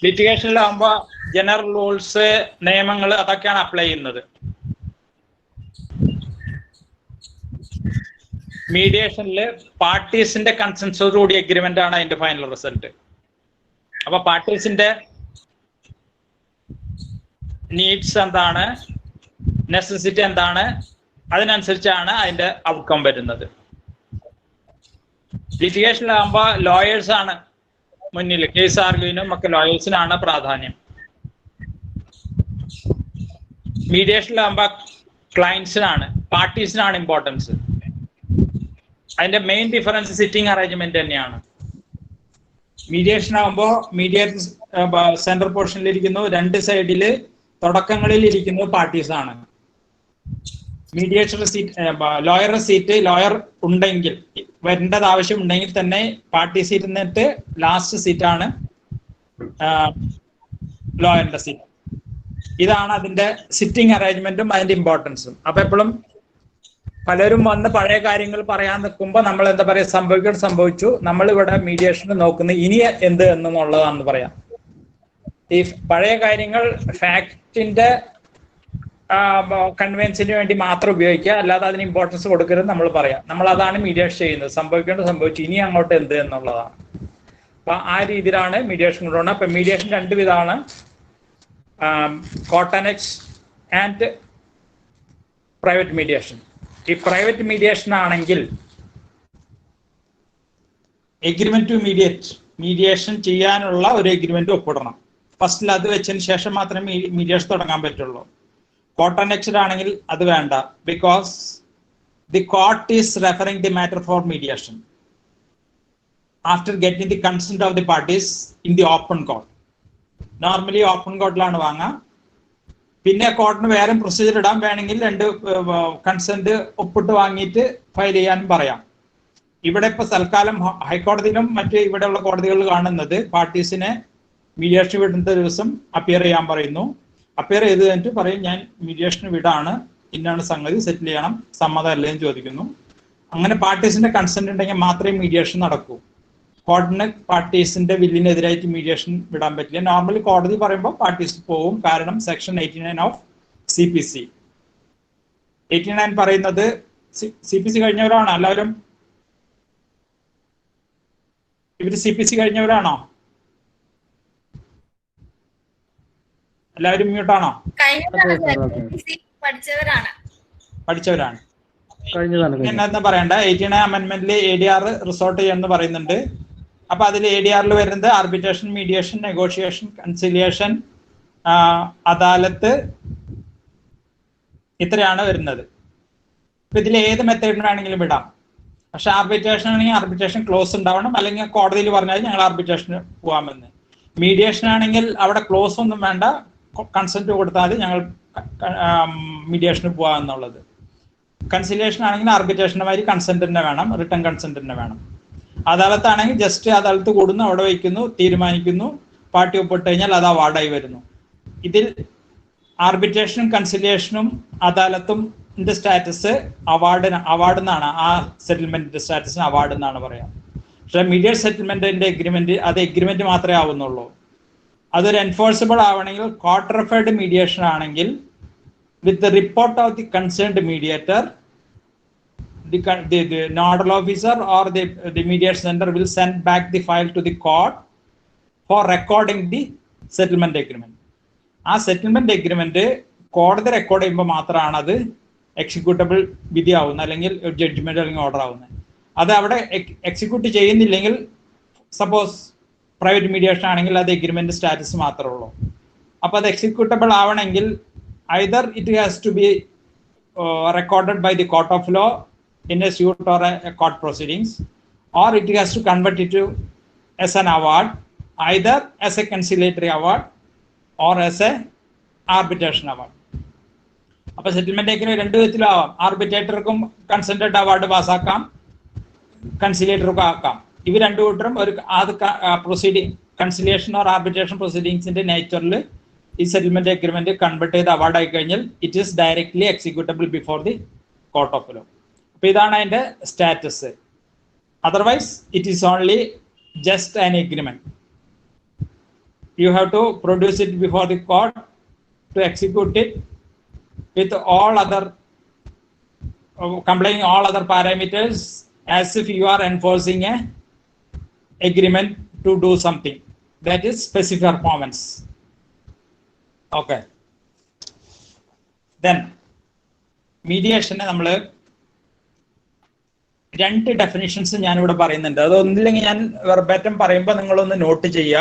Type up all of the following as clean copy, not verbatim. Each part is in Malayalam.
ലിറ്റിഗേഷനിലാകുമ്പോൾ ജനറൽ റൂൾസ്, നിയമങ്ങൾ അതൊക്കെയാണ് അപ്ലൈ ചെയ്യുന്നത്. മീഡിയേഷനിൽ പാർട്ടീസിന്റെ കൺസെൻസോടുകൂടി എഗ്രിമെന്റ് ആണ് അതിന്റെ ഫൈനൽ റിസൾട്ട്. അപ്പൊ പാർട്ടീസിന്റെ നീഡ്സ് എന്താണ്, നെസസിറ്റി എന്താണ്, അതിനനുസരിച്ചാണ് അതിന്റെ ഔട്ട്കം വരുന്നത്. ലിറ്റിഗേഷനിലാകുമ്പോൾ ലോയേഴ്സ് ആണ് മുന്നിൽ, കേസ് ആർഗ്യുവിനും ഒക്കെ ലോയേഴ്സിനാണ് പ്രാധാന്യം. മീഡിയേഷനിലാകുമ്പോൾ ക്ലയൻസിനാണ്, പാർട്ടീസിനാണ് ഇമ്പോർട്ടൻസ്. അതിന്റെ മെയിൻ ഡിഫറൻസ് സിറ്റിംഗ് അറേഞ്ച്മെന്റ് തന്നെയാണ്. മീഡിയേഷൻ ആകുമ്പോൾ മീഡിയേറ്റർ സെൻട്രൽ പോർഷനിൽ ഇരിക്കുന്നു, രണ്ട് സൈഡില് തുടക്കങ്ങളിൽ ഇരിക്കുന്നത് പാർട്ടീസ് ആണ്. മീഡിയേറ്റർ സീറ്റ്, ലോയറുടെ സീറ്റ് ലോയർ ഉണ്ടെങ്കിൽ, വരേണ്ടത് ആവശ്യം ഉണ്ടെങ്കിൽ തന്നെ പാർട്ടീസ് ഇരുന്നിട്ട് ലാസ്റ്റ് സീറ്റാണ് ലോയറിന്റെ സീറ്റ്. ഇതാണ് അതിന്റെ സിറ്റിംഗ് അറേഞ്ച്മെന്റും അതിന്റെ ഇമ്പോർട്ടൻസും. അപ്പൊ എപ്പോഴും പലരും വന്ന് പഴയ കാര്യങ്ങൾ പറയാൻ നിൽക്കുമ്പോൾ നമ്മൾ എന്താ പറയാ, സംഭവിച്ചു, നമ്മൾ ഇവിടെ മീഡിയേഷന് നോക്കുന്നത് ഇനി എന്ത് എന്നുള്ളതാണെന്ന് പറയാം. ഈ പഴയ കാര്യങ്ങൾ ഫാക്ടിന്റെ കൺവെൻസിന് വേണ്ടി മാത്രം ഉപയോഗിക്കുക, അല്ലാതെ അതിന് ഇമ്പോർട്ടൻസ് കൊടുക്കരുത് നമ്മൾ പറയാം. നമ്മൾ അതാണ് മീഡിയേഷൻ ചെയ്യുന്നത്. സംഭവിച്ചു, ഇനി അങ്ങോട്ട് എന്ത് എന്നുള്ളതാണ്. അപ്പൊ ആ രീതിയിലാണ് മീഡിയേഷൻ കൊണ്ടുപോകുന്നത്. അപ്പൊ മീഡിയേഷൻ രണ്ട് വിധമാണ്, കോട്ടനെക്സ് ആൻഡ് പ്രൈവറ്റ് മീഡിയേഷൻ. ഈ പ്രൈവറ്റ് മീഡിയേഷൻ ആണെങ്കിൽ എഗ്രിമെന്റ് ടു മീഡിയേഷൻ ചെയ്യാനുള്ള ഒരു എഗ്രിമെന്റ് ഒപ്പിടണം. ഫസ്റ്റിൽ അത് വെച്ചതിന് ശേഷം മാത്രമേ മീഡിയേഷൻ തുടങ്ങാൻ പറ്റുള്ളൂ. കോട്ടനെക്സ്ഡ് ആണെങ്കിൽ അത് വേണ്ട, because the court is referring the matter for mediation after getting the consent of the parties in the open court. Normally open കോർട്ടിലാണ് വാങ്ങുക. പിന്നെ കോർട്ടിന് വേറെ പ്രൊസീജിയർ ഇടാൻ വേണമെങ്കിൽ രണ്ട് കൺസെന്റ് ഒപ്പിട്ട് വാങ്ങിയിട്ട് ഫയൽ ചെയ്യാനും പറയാം. ഇവിടെ ഇപ്പൊ തൽക്കാലം ഹൈക്കോടതിയിലും മറ്റ് ഇവിടെയുള്ള കോടതികളിൽ കാണുന്നത് പാർട്ടീസിനെ മീഡിയേഷൻ വിടുന്ന ദിവസം അപ്പിയർ ചെയ്യാൻ പറയുന്നു. അപ്പിയർ ചെയ്ത് കഴിഞ്ഞിട്ട് പറയും, ഞാൻ മീഡിയേഷന് വിടാണ്, ഇന്നാണ് സംഗതി, സെറ്റിൽ ചെയ്യണം, സമ്മതം അല്ലേന്ന് ചോദിക്കുന്നു. അങ്ങനെ പാർട്ടീസിന്റെ കൺസെന്റ് ഉണ്ടെങ്കിൽ മാത്രമേ മീഡിയേഷൻ നടക്കൂ. കോർട്ടിന് പാർട്ടീസിന്റെ വില്ലിനെതിരായിട്ട് മീഡിയേഷൻ വിടാൻ പറ്റില്ല. നോർമലി കോടതി പറയുമ്പോൾ പാർട്ടീസ് പോവും, കാരണം സെക്ഷൻ 89 ഓഫ് CPC. 89 പറയുന്നത് CPC കഴിഞ്ഞവരാണോ എല്ലാവരും? ഇവര് CPC കഴിഞ്ഞവരാണോ? എല്ലാവരും മ്യൂട്ടാണോ? പഠിച്ചവരാണ്. എന്താ പറയണ്ട, 89 അമെന്റ്മെന്റിൽ ADR റിസോർട്ട് ചെയ്യുമെന്ന് പറയുന്നുണ്ട്. അപ്പൊ അതിൽ ADRൽ വരുന്നത് ആർബിട്രേഷൻ, മീഡിയേഷൻ, നെഗോഷിയേഷൻ, കൺസിലിയേഷൻ, അദാലത്ത്, ഇത്രയാണ് വരുന്നത്. അപ്പൊ ഇതിൽ ഏത് മെത്തേഡിന് വേണമെങ്കിലും വിടാം. പക്ഷെ ആർബിട്രേഷൻ ആണെങ്കിൽ ആർബിട്രേഷൻ ക്ലോസ് ഉണ്ടാവണം, അല്ലെങ്കിൽ കോടതിയിൽ പറഞ്ഞാൽ ഞങ്ങൾ ആർബിട്രേഷന് പോകാമെന്ന്. മീഡിയേഷൻ ആണെങ്കിൽ അവിടെ ക്ലോസ് ഒന്നും വേണ്ട, കൺസെന്റ് കൊടുത്താൽ ഞങ്ങൾ മീഡിയേഷന് പോകാമെന്നുള്ളത്. കൺസിലിയേഷൻ ആണെങ്കിൽ ആർബിട്രേഷന്റെ മാതിരി കൺസെന്റ് തന്നെ വേണം, റിട്ടേൺ കൺസെന്റ് തന്നെ വേണം. അദാലത്താണെങ്കിൽ ജസ്റ്റ് അദാലത്ത് കൂടുന്നു, അവിടെ വയ്ക്കുന്നു, തീരുമാനിക്കുന്നു, പാർട്ടി ഒപ്പിട്ട് കഴിഞ്ഞാൽ അത് അവാർഡായി വരുന്നു. ഇതിൽ ആർബിട്രേഷനും കൺസിലിയേഷനും അദാലത്തും സ്റ്റാറ്റസ് അവാർഡ് എന്നാണ്, ആ സെറ്റിൽമെന്റിന്റെ സ്റ്റാറ്റസിന് അവാർഡ് എന്നാണ് പറയാം. പക്ഷെ മീഡിയേറ്റ് സെറ്റിൽമെന്റിന്റെ എഗ്രിമെന്റ് അത് എഗ്രിമെന്റ് മാത്രമേ ആവുന്നുള്ളൂ. അതൊരു എൻഫോഴ്സിബിൾ ആവണമെങ്കിൽ കോർട്ട് റെഫേർഡ് മീഡിയേഷൻ ആണെങ്കിൽ with the report of the concerned mediator, the nodal officer or the mediation center will send back the file to the court for recording the settlement agreement. ആ സെറ്റിൽമെന്റ് എഗ്രിമെന്റ് കോടതി റെക്കോർഡ് ചെയ്യുമ്പോൾ മാത്രമാണ് അത് എക്സിക്യൂട്ടബിൾ വിധി ആവുന്നത്, അല്ലെങ്കിൽ ജഡ്ജ്മെന്റ് അല്ലെങ്കിൽ ഓർഡർ ആവുന്നത്. അത് അവിടെ എക്സിക്യൂട്ട് ചെയ്യുന്നില്ലെങ്കിൽ, സപ്പോസ് പ്രൈവറ്റ് മീഡിയേഷൻ ആണെങ്കിൽ അത് എഗ്രിമെന്റ് സ്റ്റാറ്റസ് മാത്രമേ ഉള്ളൂ. അപ്പൊ അത് എക്സിക്യൂട്ടബിൾ ആവണമെങ്കിൽ either it has to be recorded by the court of law in a suit or a court proceedings, or it has to convert it to as an award, either as a conciliatory award or as a arbitration award. അപ്പൊ സെറ്റിൽമെന്റ് എഗ്രിമെന്റ് രണ്ട് വിധത്തിലാവാം. ആർബിട്രേറ്റർക്കും കൺസെന്റഡ് അവാർഡ് പാസ്സാക്കാം, കൺസിലിയേറ്റർക്കും ആക്കാം. ഇവർ രണ്ടു കൂട്ടരും ഒരു പ്രൊസീഡിങ്, കൺസിലിയേഷൻ ഓർ ആർബിട്രേഷൻ പ്രൊസീഡിങ്സിന്റെ നേച്ചറിൽ ഈ സെറ്റിൽമെന്റ് എഗ്രിമെന്റ് കൺവേർട്ട് ചെയ്ത് അവാർഡ് ആയി കഴിഞ്ഞാൽ it is directly executable before the court of law. അപ്പൊ ഇതാണ് അതിന്റെ status. Otherwise it is only just an agreement. you have to produce it before the court to execute it with all other complying all other parameters as if you are enforcing a agreement to do something, that is specific performance. Okay, then mediation നമ്മൾ രണ്ട് ഡെഫിനിഷൻസ് ഞാനിവിടെ പറയുന്നുണ്ട്. അതൊന്നില്ലെങ്കിൽ ഞാൻ വെർബാറ്റം പറയുമ്പോൾ നിങ്ങളൊന്ന് നോട്ട് ചെയ്യുക.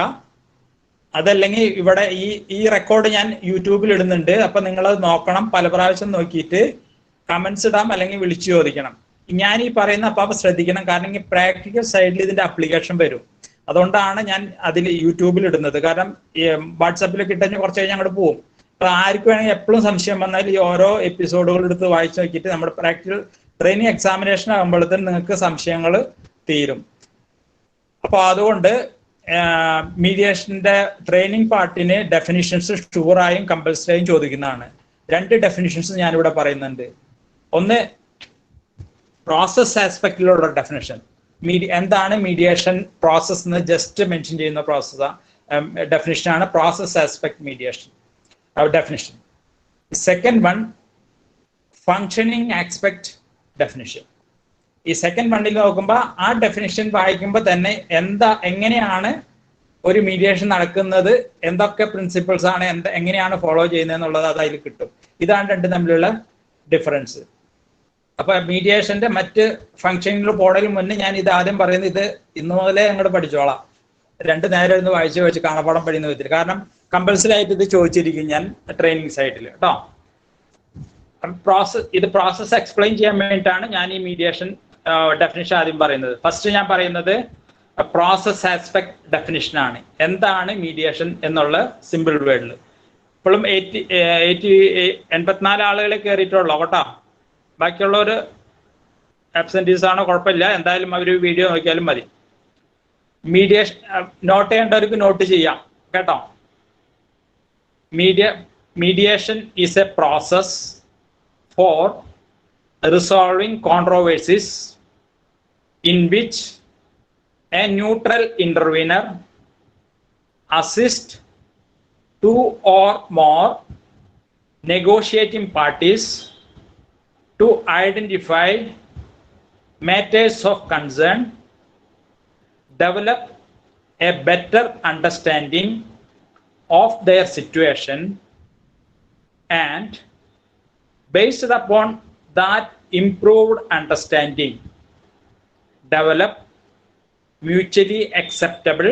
അതല്ലെങ്കിൽ ഇവിടെ ഈ റെക്കോർഡ് ഞാൻ യൂട്യൂബിൽ ഇടുന്നുണ്ട്, അപ്പൊ നിങ്ങൾ നോക്കണം, പല പ്രാവശ്യം നോക്കിയിട്ട് കമന്റ്സ് ഇടാം അല്ലെങ്കിൽ വിളിച്ചു ചോദിക്കണം. ഞാൻ ഈ പറയുന്ന അപ്പൊ ശ്രദ്ധിക്കണം, കാരണം ഈ പ്രാക്ടിക്കൽ സൈഡിൽ ഇതിന്റെ അപ്ലിക്കേഷൻ വരും. അതുകൊണ്ടാണ് ഞാൻ അതിൽ യൂട്യൂബിൽ ഇടുന്നത്. കാരണം വാട്സാപ്പിലൊക്കെ ഇട്ടു കുറച്ച് കഴിഞ്ഞ് അങ്ങോട്ട് പോകും. അപ്പൊ ആർക്ക് വേണമെങ്കിൽ എപ്പോഴും സംശയം വന്നാൽ ഈ ഓരോ എപ്പിസോഡുകൾ എടുത്ത് വായിച്ചു നോക്കിയിട്ട് നമ്മുടെ പ്രാക്ടിക്കൽ ട്രെയിനിങ് എക്സാമിനേഷൻ ആകുമ്പോഴത്തേനും നിങ്ങൾക്ക് സംശയങ്ങൾ തീരും. അപ്പൊ അതുകൊണ്ട് മീഡിയേഷന്റെ ട്രെയിനിങ് പാർട്ടിന് ഡെഫിനിഷൻസ് ഷുവറായും കമ്പൽസറിയും ചോദിക്കുന്നതാണ്. രണ്ട് ഡെഫിനിഷൻസ് ഞാനിവിടെ പറയുന്നുണ്ട്. ഒന്ന് പ്രോസസ് ആസ്പെക്റ്റിലുള്ള ഡെഫിനിഷൻ. എന്താണ് മീഡിയേഷൻ പ്രോസസ് എന്ന് ജസ്റ്റ് മെൻഷൻ ചെയ്യുന്ന ഡെഫിനിഷനാണ് process aspect mediation definition. Second one functioning aspect definition. ഈ സെക്കൻഡ് വണ്ണിൽ നോക്കുമ്പോൾ ആ ഡെഫിനിഷൻ വായിക്കുമ്പോൾ തന്നെ എങ്ങനെയാണ് ഒരു മീഡിയേഷൻ നടക്കുന്നത്, എന്തൊക്കെ പ്രിൻസിപ്പിൾസ് ആണ്, എങ്ങനെയാണ് ഫോളോ ചെയ്യുന്നത് എന്നുള്ളത് അത് അതിൽ കിട്ടും. ഇതാണ് രണ്ടും തമ്മിലുള്ള ഡിഫറൻസ്. അപ്പൊ മീഡിയേഷന്റെ മറ്റ് ഫംഗ്ഷനിൽ പോണതിന് മുന്നേ ഞാൻ ഇത് ആദ്യം പറയുന്നത്, ഇത് ഇന്നു മുതലേ അങ്ങോട്ട് പഠിച്ചോളാം. രണ്ട് നേരം ഒന്ന് വായിച്ച് കാണാപ്പാടം പഠിക്കുന്ന വിധത്തിൽ. കാരണം കമ്പൽസറി ആയിട്ട് ഇത് ചോദിച്ചിരിക്കും ഞാൻ ട്രെയിനിങ് സൈറ്റിൽ കേട്ടോ. പ്രോസസ് എക്സ്പ്ലെയിൻ ചെയ്യാൻ വേണ്ടിയിട്ടാണ് ഞാൻ ഈ മീഡിയേഷൻ ഡെഫിനിഷൻ ആദ്യം പറയുന്നത്. ഫസ്റ്റ് ഞാൻ പറയുന്നത് പ്രോസസ് ആസ്പെക്ട് ഡെഫിനിഷൻ ആണ്. എന്താണ് മീഡിയേഷൻ എന്നുള്ള സിമ്പിൾ വേർഡിൽ. ഇപ്പോഴും 84 ആളുകളെ കയറിയിട്ടുള്ളൂ കേട്ടോ. ബാക്കിയുള്ളവർ ആബ്സെന്റീസ് ആണോ കുഴപ്പമില്ല, എന്തായാലും അവർ വീഡിയോ നോക്കിയാലും മതി. മീഡിയേഷൻ നോട്ട് ചെയ്യേണ്ടവർക്ക് നോട്ട് ചെയ്യാം കേട്ടോ. Mediation is A process for resolving controversies in which a neutral intervener assists two or more negotiating parties to identify matters of concern, develop a better understanding of their situation, and based upon that improved understanding, develop mutually acceptable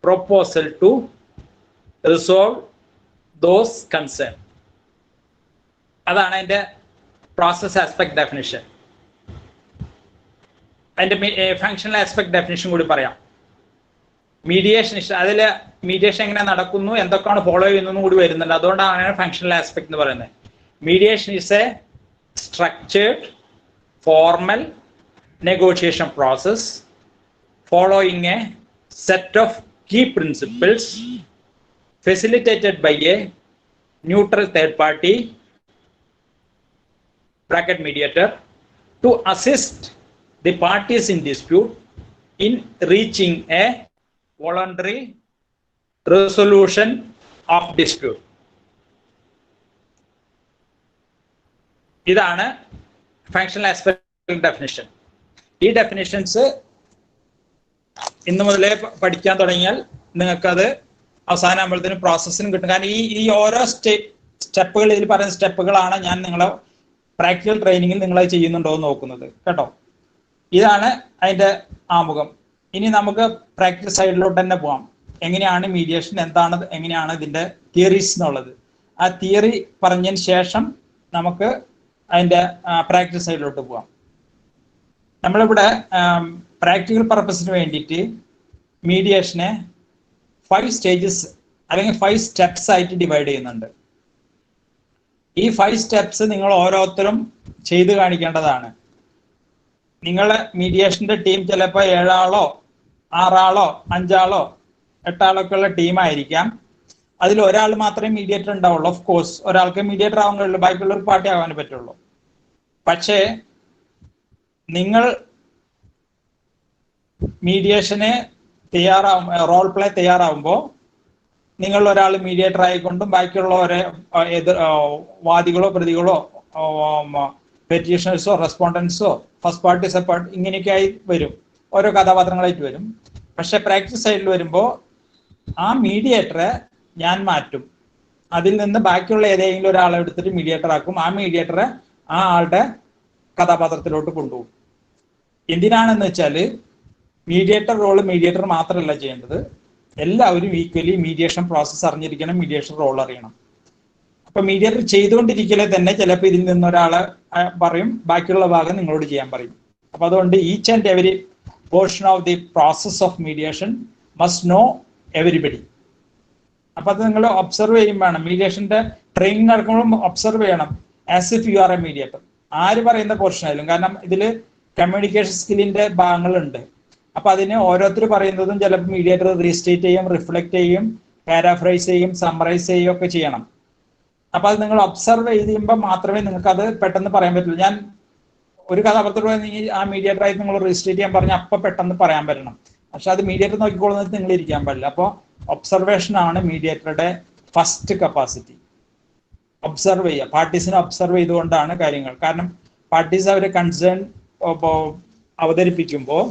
proposal to resolve those concerns. അതാണ് അതിൻ്റെ പ്രോസസ് ആസ്പെക്ട് ഡെഫിനിഷൻ. അതിൻ്റെ ഫങ്ഷണൽ ആസ്പെക്ട് ഡെഫിനിഷൻ കൂടി പറയാം. മീഡിയേഷൻ അതിൽ മീഡിയേഷൻ എങ്ങനെ നടക്കുന്നു, എന്തൊക്കെയാണ് ഫോളോ ചെയ്യുന്നതെന്നും കൂടി വരുന്നുണ്ട്. അതുകൊണ്ടാണ് ഫങ്ഷണൽ ആസ്പെക്ട് എന്ന് പറയുന്നത്. Mediation is a structured, formal negotiation process following a set of key principles facilitated by a neutral third party (mediator) to assist the parties in dispute in reaching a voluntary resolution of dispute. ഇതാണ് ഫങ്ഷണൽ ആസ്പെക്ട് ഡെഫിനിഷൻ. ഈ ഡെഫിനിഷൻസ് ഇന്ന് മുതലേ പഠിക്കാൻ തുടങ്ങിയാൽ നിങ്ങൾക്കത് അവസാനം ആകുമ്പോഴത്തേനും പ്രോസസ്സിനും കിട്ടും. കാരണം ഈ ഓരോ സ്റ്റെപ്പുകൾ, ഇതിൽ പറയുന്ന സ്റ്റെപ്പുകളാണ് ഞാൻ നിങ്ങളെ പ്രാക്ടിക്കൽ ട്രെയിനിങ്ങിൽ നിങ്ങളത് ചെയ്യുന്നുണ്ടോ എന്ന് നോക്കുന്നത് കേട്ടോ. ഇതാണ് അതിൻ്റെ ആമുഖം. ഇനി നമുക്ക് പ്രാക്ടിക്കൽ സൈഡിലോട്ട് തന്നെ പോകാം. എങ്ങനെയാണ് മീഡിയേഷൻ, എന്താണ്, എങ്ങനെയാണ് ഇതിൻ്റെ തിയറീസ് എന്നുള്ളത്. ആ തിയറി പറഞ്ഞതിന് ശേഷം നമുക്ക് അതിൻ്റെ പ്രാക്ടിക്കൽ സൈഡിലോട്ട് പോകാം. നമ്മളിവിടെ പ്രാക്ടിക്കൽ പർപ്പസിന് വേണ്ടിയിട്ട് മീഡിയേഷനെ 5 സ്റ്റേജസ് അല്ലെങ്കിൽ 5 സ്റ്റെപ്സ് ആയിട്ട് ഡിവൈഡ് ചെയ്യുന്നുണ്ട്. ഈ 5 സ്റ്റെപ്സ് നിങ്ങൾ ഓരോരുത്തരും ചെയ്ത് കാണിക്കേണ്ടതാണ്. നിങ്ങളെ മീഡിയേഷന്റെ ടീം ചിലപ്പോൾ 7 ആളോ 6 ആളോ 5 ആളോ 8 ആളൊക്കെ ഉള്ള ടീമായിരിക്കാം. അതിൽ ഒരാൾ മാത്രമേ മീഡിയേറ്റർ ഉണ്ടാവുള്ളൂ. ഓഫ് കോഴ്സ് ഒരാൾക്ക് മീഡിയേറ്റർ ആവാൻ കഴിയുള്ളൂ, ബാക്കിയുള്ളവർക്ക് പാർട്ടി ആവാനേ പറ്റുള്ളൂ. പക്ഷേ നിങ്ങൾ മീഡിയേഷന് റോൾ പ്ലേ തയ്യാറാവുമ്പോൾ നിങ്ങൾ ഒരാൾ മീഡിയേറ്റർ ആയിക്കൊണ്ടും ബാക്കിയുള്ളവരെ വാദികളോ പ്രതികളോ പെറ്റീഷണേഴ്സോ റെസ്പോണ്ടൻസോ ഫസ്റ്റ് പാർട്ടി സെപ്പാർട്ടി ഇങ്ങനെയൊക്കെ ആയി വരും, ഓരോ കഥാപാത്രങ്ങളായിട്ട് വരും. പക്ഷെ പ്രാക്ടീസ് സൈഡിൽ വരുമ്പോൾ ആ മീഡിയേറ്ററെ ഞാൻ മാറ്റും, അതിൽ നിന്ന് ബാക്കിയുള്ള ഏതെങ്കിലും ഒരാളെ എടുത്തിട്ട് മീഡിയേറ്റർ ആക്കും, ആ മീഡിയേറ്ററെ ആ ആളുടെ കഥാപാത്രത്തിലോട്ട് കൊണ്ടുപോകും. എന്തിനാണെന്ന് വെച്ചാൽ മീഡിയേറ്റർ റോള് മീഡിയേറ്റർ മാത്രമല്ല ചെയ്യേണ്ടത്, എല്ലാവരും ഈക്വലി മീഡിയേഷൻ പ്രോസസ്സ് അറിഞ്ഞിരിക്കണം, മീഡിയേഷൻ റോൾ അറിയണം. അപ്പൊ മീഡിയേറ്റർ ചെയ്തുകൊണ്ടിരിക്കലെ തന്നെ ചിലപ്പോൾ ഇതിൽ നിന്ന് ഒരാളെ പറയും, ബാക്കിയുള്ള ഭാഗം നിങ്ങളോട് ചെയ്യാൻ പറയും. അപ്പൊ അതുകൊണ്ട് each and every portion of the process of mediation must know everybody. അപ്പൊ അത് നിങ്ങൾ ഒബ്സർവ് ചെയ്യും വേണം. മീഡിയേഷന്റെ ട്രെയിനിങ് നടക്കുമ്പോഴും ഒബ്സർവ് ചെയ്യണം as if you are A mediator. ആര് പറയുന്ന പോർഷൻ ആയാലും, കാരണം ഇതിൽ കമ്മ്യൂണിക്കേഷൻ സ്കില്ലിന്റെ ഭാഗങ്ങളുണ്ട്. അപ്പൊ അതിന് ഓരോരുത്തർ പറയുന്നതും ചിലപ്പോൾ മീഡിയേറ്റർ റീസ്റ്റേറ്റ് ചെയ്യും, റിഫ്ലക്ട് ചെയ്യും, പാരാഫ്രൈസ് ചെയ്യും, സമ്മറൈസ് ചെയ്യും ഒക്കെ ചെയ്യണം. അപ്പൊ അത് നിങ്ങൾ ഒബ്സർവ് ചെയ്യുമ്പോൾ മാത്രമേ നിങ്ങൾക്ക് അത് പെട്ടെന്ന് പറയാൻ പറ്റുള്ളൂ. ഞാൻ ഒരു കഥാപാത്രം ആ മീഡിയേറ്ററായി നിങ്ങൾ രജിസ്റ്റർ ചെയ്യാൻ പറഞ്ഞാൽ അപ്പൊ പെട്ടെന്ന് പറയാൻ പറ്റണം. പക്ഷെ അത് മീഡിയേറ്റർ നോക്കിക്കൊള്ളുന്നത് നിങ്ങൾ ഇരിക്കാൻ പാടില്ല. അപ്പോൾ ഒബ്സർവേഷൻ ആണ് മീഡിയേറ്ററുടെ ഫസ്റ്റ് കപ്പാസിറ്റി. ഒബ്സർവ് ചെയ്യുക, പാർട്ടീസിനെ ഒബ്സർവ് ചെയ്തുകൊണ്ടാണ് കാര്യങ്ങൾ. കാരണം പാർട്ടീസ് അവരെ കൺസേൺ അവതരിപ്പിക്കുമ്പോൾ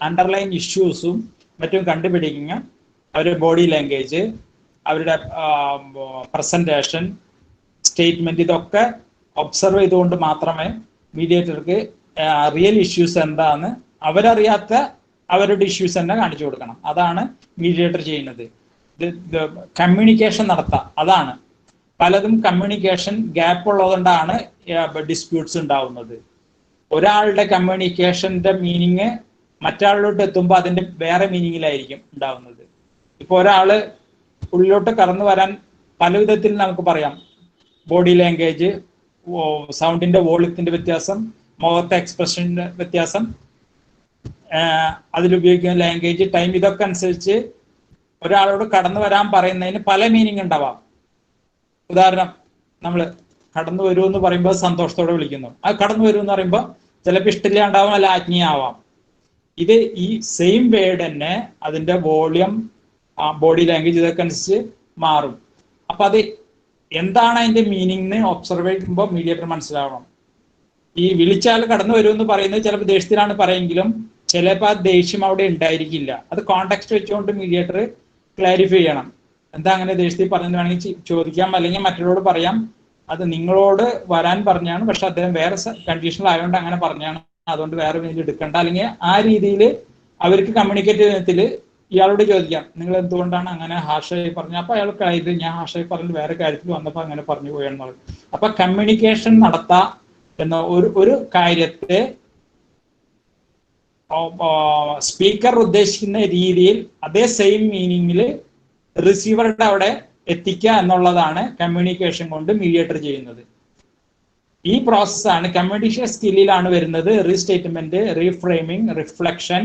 അണ്ടർലൈൻ ഇഷ്യൂസും മറ്റും കണ്ടുപിടിക്കുക, അവരുടെ ബോഡി ലാംഗ്വേജ്, അവരുടെ പ്രസന്റേഷൻ, സ്റ്റേറ്റ്മെന്റ്, ഇതൊക്കെ ഒബ്സർവ് ചെയ്തുകൊണ്ട് മാത്രമേ മീഡിയേറ്റർക്ക് റിയൽ ഇഷ്യൂസ് എന്താന്ന് അവരറിയാത്ത അവരുടെ ഇഷ്യൂസ് തന്നെ കാണിച്ചു കൊടുക്കണം. അതാണ് മീഡിയേറ്റർ ചെയ്യുന്നത്. കമ്മ്യൂണിക്കേഷൻ നടത്താം, അതാണ്. പലതും കമ്മ്യൂണിക്കേഷൻ ഗ്യാപ്പ് ഉള്ളതുകൊണ്ടാണ് ഡിസ്പ്യൂട്ട്സ് ഉണ്ടാവുന്നത്. ഒരാളുടെ കമ്മ്യൂണിക്കേഷന്റെ മീനിങ് മറ്റാളിലോട്ട് എത്തുമ്പോൾ അതിന്റെ വേറെ മീനിങ്ങിലായിരിക്കും ഉണ്ടാവുന്നത്. ഇപ്പൊ ഒരാള് ഉള്ളിലോട്ട് കടന്നു വരാൻ പല വിധത്തിൽ നമുക്ക് പറയാം. ബോഡി ലാംഗ്വേജ്, സൗണ്ടിന്റെ വോളിയത്തിന്റെ വ്യത്യാസം, മുഖത്തെ എക്സ്പ്രഷന്റെ വ്യത്യാസം, അതിലുപയോഗിക്കുന്ന ലാംഗ്വേജ്, ടൈം, ഇതൊക്കെ അനുസരിച്ച് ഒരാളോട് കടന്നു വരാൻ പറയുന്നതിന് പല മീനിങ് ഉണ്ടാവാം. ഉദാഹരണം, നമ്മൾ കടന്നു വരൂ എന്ന് പറയുമ്പോൾ സന്തോഷത്തോടെ വിളിക്കുന്നു. ആ കടന്നു വരൂ എന്ന് പറയുമ്പോൾ ചിലപ്പോൾ ഇഷ്ടമില്ലാണ്ടാവും, അല്ല ആജ്ഞയാവാം. ഇത് ഈ സെയിം വേർഡ് തന്നെ അതിന്റെ വോളിയം, ബോഡി ലാംഗ്വേജ്, ഇതൊക്കെ അനുസരിച്ച് മാറും. അപ്പൊ അത് എന്താണ് അതിന്റെ മീനിങ് ഒബ്സർവ് ചെയ്യുമ്പോൾ മീഡിയേറ്റർ മനസ്സിലാവണം. ഈ വിളിച്ചാൽ കടന്നു വരൂ എന്ന് പറയുന്നത് ചിലപ്പോൾ ദേഷ്യത്തിലാണ് പറയുമെങ്കിലും ചിലപ്പോൾ ആ ദേഷ്യം അവിടെ ഉണ്ടായിരിക്കില്ല. അത് കോണ്ടെക്സ്റ്റ് വെച്ചുകൊണ്ട് മീഡിയേറ്റർ ക്ലാരിഫൈ ചെയ്യണം. എന്താ അങ്ങനെ ദേഷ്യത്തിൽ പറഞ്ഞത് വേണമെങ്കിൽ ചോദിക്കാം, അല്ലെങ്കിൽ മറ്റൊരാളോട് പറയാം, അത് നിങ്ങളോട് വരാൻ പറഞ്ഞാണ്, പക്ഷെ അദ്ദേഹം വേറെ കണ്ടീഷനിലായതുകൊണ്ട് അങ്ങനെ പറഞ്ഞാണ്, അതുകൊണ്ട് വേറെ രീതിയിൽ എടുക്കണ്ട. അല്ലെങ്കിൽ ആ രീതിയിൽ അവർക്ക് കമ്മ്യൂണിക്കേറ്റ് ചെയ്യുന്നതിൽ ഇയാളോട് ചോദിക്കാം, നിങ്ങൾ എന്തുകൊണ്ടാണ് അങ്ങനെ ഹാഷായി പറഞ്ഞത്? അപ്പൊ അയാൾ ഇത് ഞാൻ ഹാഷായി പറഞ്ഞത് വേറെ കാര്യത്തിൽ വന്നപ്പോൾ അങ്ങനെ പറഞ്ഞു പോയെന്നുള്ളത്. അപ്പൊ കമ്മ്യൂണിക്കേഷൻ നടത്താം എന്ന ഒരു കാര്യത്തെ സ്പീക്കർ ഉദ്ദേശിക്കുന്ന രീതിയിൽ അതേ സെയിം മീനിങ്ങിൽ റിസീവറുടെ അവിടെ എത്തിക്കുക എന്നുള്ളതാണ് കമ്മ്യൂണിക്കേഷൻ കൊണ്ട് മീഡിയേറ്റർ ചെയ്യുന്നത്. ഈ പ്രോസസ്സാണ് കമ്മ്യൂണിക്കേഷൻ സ്കില്ലിലാണ് വരുന്നത്. റീസ്റ്റേറ്റ്മെന്റ്, റീഫ്രെയിമിംഗ്, റിഫ്ലക്ഷൻ,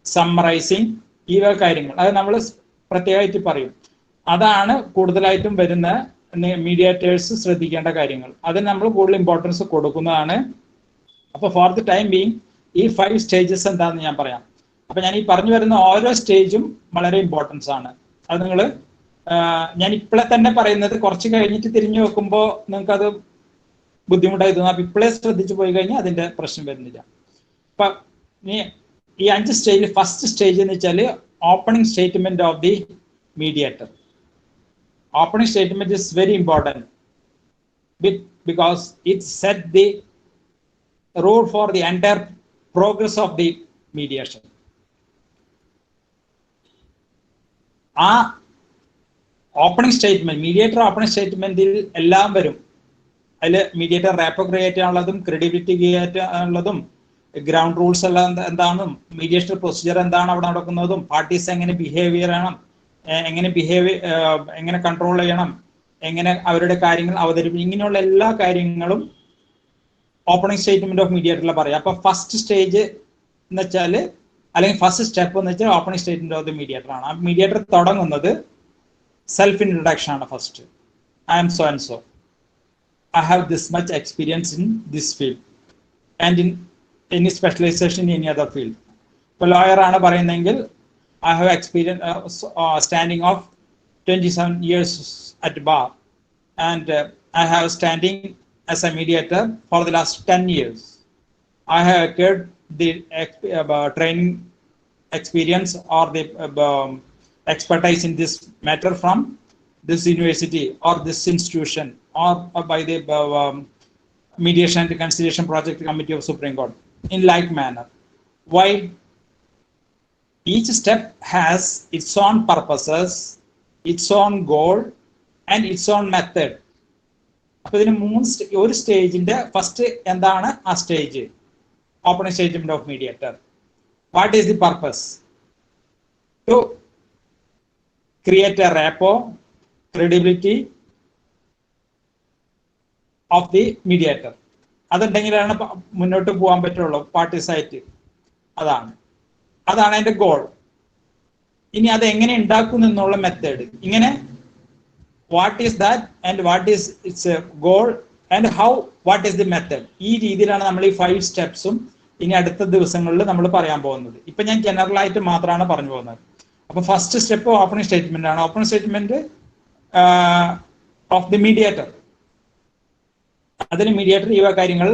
സമ്മറൈസിങ്, ഈ കാര്യങ്ങൾ അത് നമ്മൾ പ്രത്യേകമായിട്ട് പറയും. അതാണ് കൂടുതലായിട്ടും വരുന്ന മീഡിയേറ്റേഴ്സ് ശ്രദ്ധിക്കേണ്ട കാര്യങ്ങൾ. അതിന് നമ്മൾ കൂടുതൽ ഇമ്പോർട്ടൻസ് കൊടുക്കുന്നതാണ്. അപ്പൊ ഫോർ ദി ടൈം ബീങ് ഈ 5 സ്റ്റേജസ് എന്താണെന്ന് ഞാൻ പറയാം. അപ്പൊ ഞാൻ ഈ പറഞ്ഞു വരുന്ന ഓരോ സ്റ്റേജും വളരെ ഇമ്പോർട്ടൻസ് ആണ്. അത് നിങ്ങൾ ഞാൻ ഇപ്പോഴെ തന്നെ പറയുന്നത്, കുറച്ച് കഴിഞ്ഞിട്ട് തിരിഞ്ഞു വെക്കുമ്പോൾ നിങ്ങൾക്ക് അത് ബുദ്ധിമുട്ടായി തോന്നും. അപ്പൊ ഇപ്പോഴേ ശ്രദ്ധിച്ചു പോയി കഴിഞ്ഞാൽ അതിന്റെ പ്രശ്നം വരുന്നില്ല. അപ്പൊ ഈ 5 സ്റ്റേജിൽ ഫസ്റ്റ് സ്റ്റേജ് എന്ന് വെച്ചാൽ opening statement of the mediator. Opening statement is very important because it set the rule for the entire progress of the mediation. ആ ഓപ്പണിംഗ് സ്റ്റേറ്റ്മെന്റ്, മീഡിയേറ്റർ ഓപ്പണിംഗ് സ്റ്റേറ്റ്മെന്റിൽ എല്ലാം വരും. അതിൽ മീഡിയേറ്റർ റാപ്പോ ക്രിയേറ്റ് ചെയ്യാനുള്ളതും ക്രെഡിബിലിറ്റി ക്രിയേറ്റ് ചെയ്യാനുള്ളതും ഗ്രൗണ്ട് റൂൾസ് എല്ലാം എന്താണെന്നും മീഡിയേഷൻ പ്രൊസീജിയർ എന്താണ് അവിടെ നടക്കുന്നതും പാർട്ടീസ് എങ്ങനെ ബിഹേവ് ചെയ്യണം, എങ്ങനെ കൺട്രോൾ ചെയ്യണം, എങ്ങനെ അവരുടെ കാര്യങ്ങൾ അവതരിപ്പിക്കും, ഇങ്ങനെയുള്ള എല്ലാ കാര്യങ്ങളും ഓപ്പണിംഗ് സ്റ്റേറ്റ്മെന്റ് ഓഫ് മീഡിയേറ്ററിൽ പറയാം. അപ്പൊ ഫസ്റ്റ് സ്റ്റേജ് എന്ന് വെച്ചാൽ, അല്ലെങ്കിൽ ഫസ്റ്റ് സ്റ്റെപ്പ് എന്ന് വെച്ചാൽ opening statement of the mediator ആണ്. ആ മീഡിയേറ്റർ തുടങ്ങുന്നത് സെൽഫ് ഇൻട്രൊഡക്ഷൻ ആണ്. First, I am so and so, I have this much experience in this field and in any specialization in any other field. ഇപ്പൊ ലോയർ ആണ് പറയുന്നതെങ്കിൽ I have experience standing of 27 years at bar, and I have standing as a mediator for the last 10 years. I have acquired the training experience or the expertise in this matter from this university or this institution or by the Mediation and Conciliation Project Committee of Supreme Court in like manner. While each step has its own purposes, its own goal and its own method. അപ്പോൾ ഇതിന് ഒരു സ്റ്റേജിന്റെ ഫസ്റ്റ് എന്താണ് ആ stage? Opening statement of mediator. What is the purpose? To create a rapport, credibility of the mediator. അതുണ്ടെങ്കിലാണ് മുന്നോട്ട് പോകാൻ പറ്റുള്ളൂ പാർട്ടീസായിട്ട്. അതാണ് അതിന്റെ ഗോൾ. ഇനി അത് എങ്ങനെ ഉണ്ടാക്കും എന്നുള്ള മെത്തേഡ്. ഇങ്ങനെ what is that and what is it's goal and how what is the method. ഈ രീതിയിലാണ് നമ്മൾ ഈ 5 സ്റ്റെപ്സും ഇനി അടുത്ത ദിവസങ്ങളിൽ നമ്മൾ പറയാൻ പോകുന്നത്. ഇപ്പൊ ഞാൻ ജനറൽ ആയിട്ട് മാത്രമാണ് പറഞ്ഞു പോകുന്നത്. അപ്പൊ ഫസ്റ്റ് സ്റ്റെപ്പ് ഓപ്പണിംഗ് സ്റ്റേറ്റ്മെന്റ് ആണ്. Opening statement of the mediator. അതിന് മീഡിയേറ്റർ ഈ കാര്യങ്ങൾ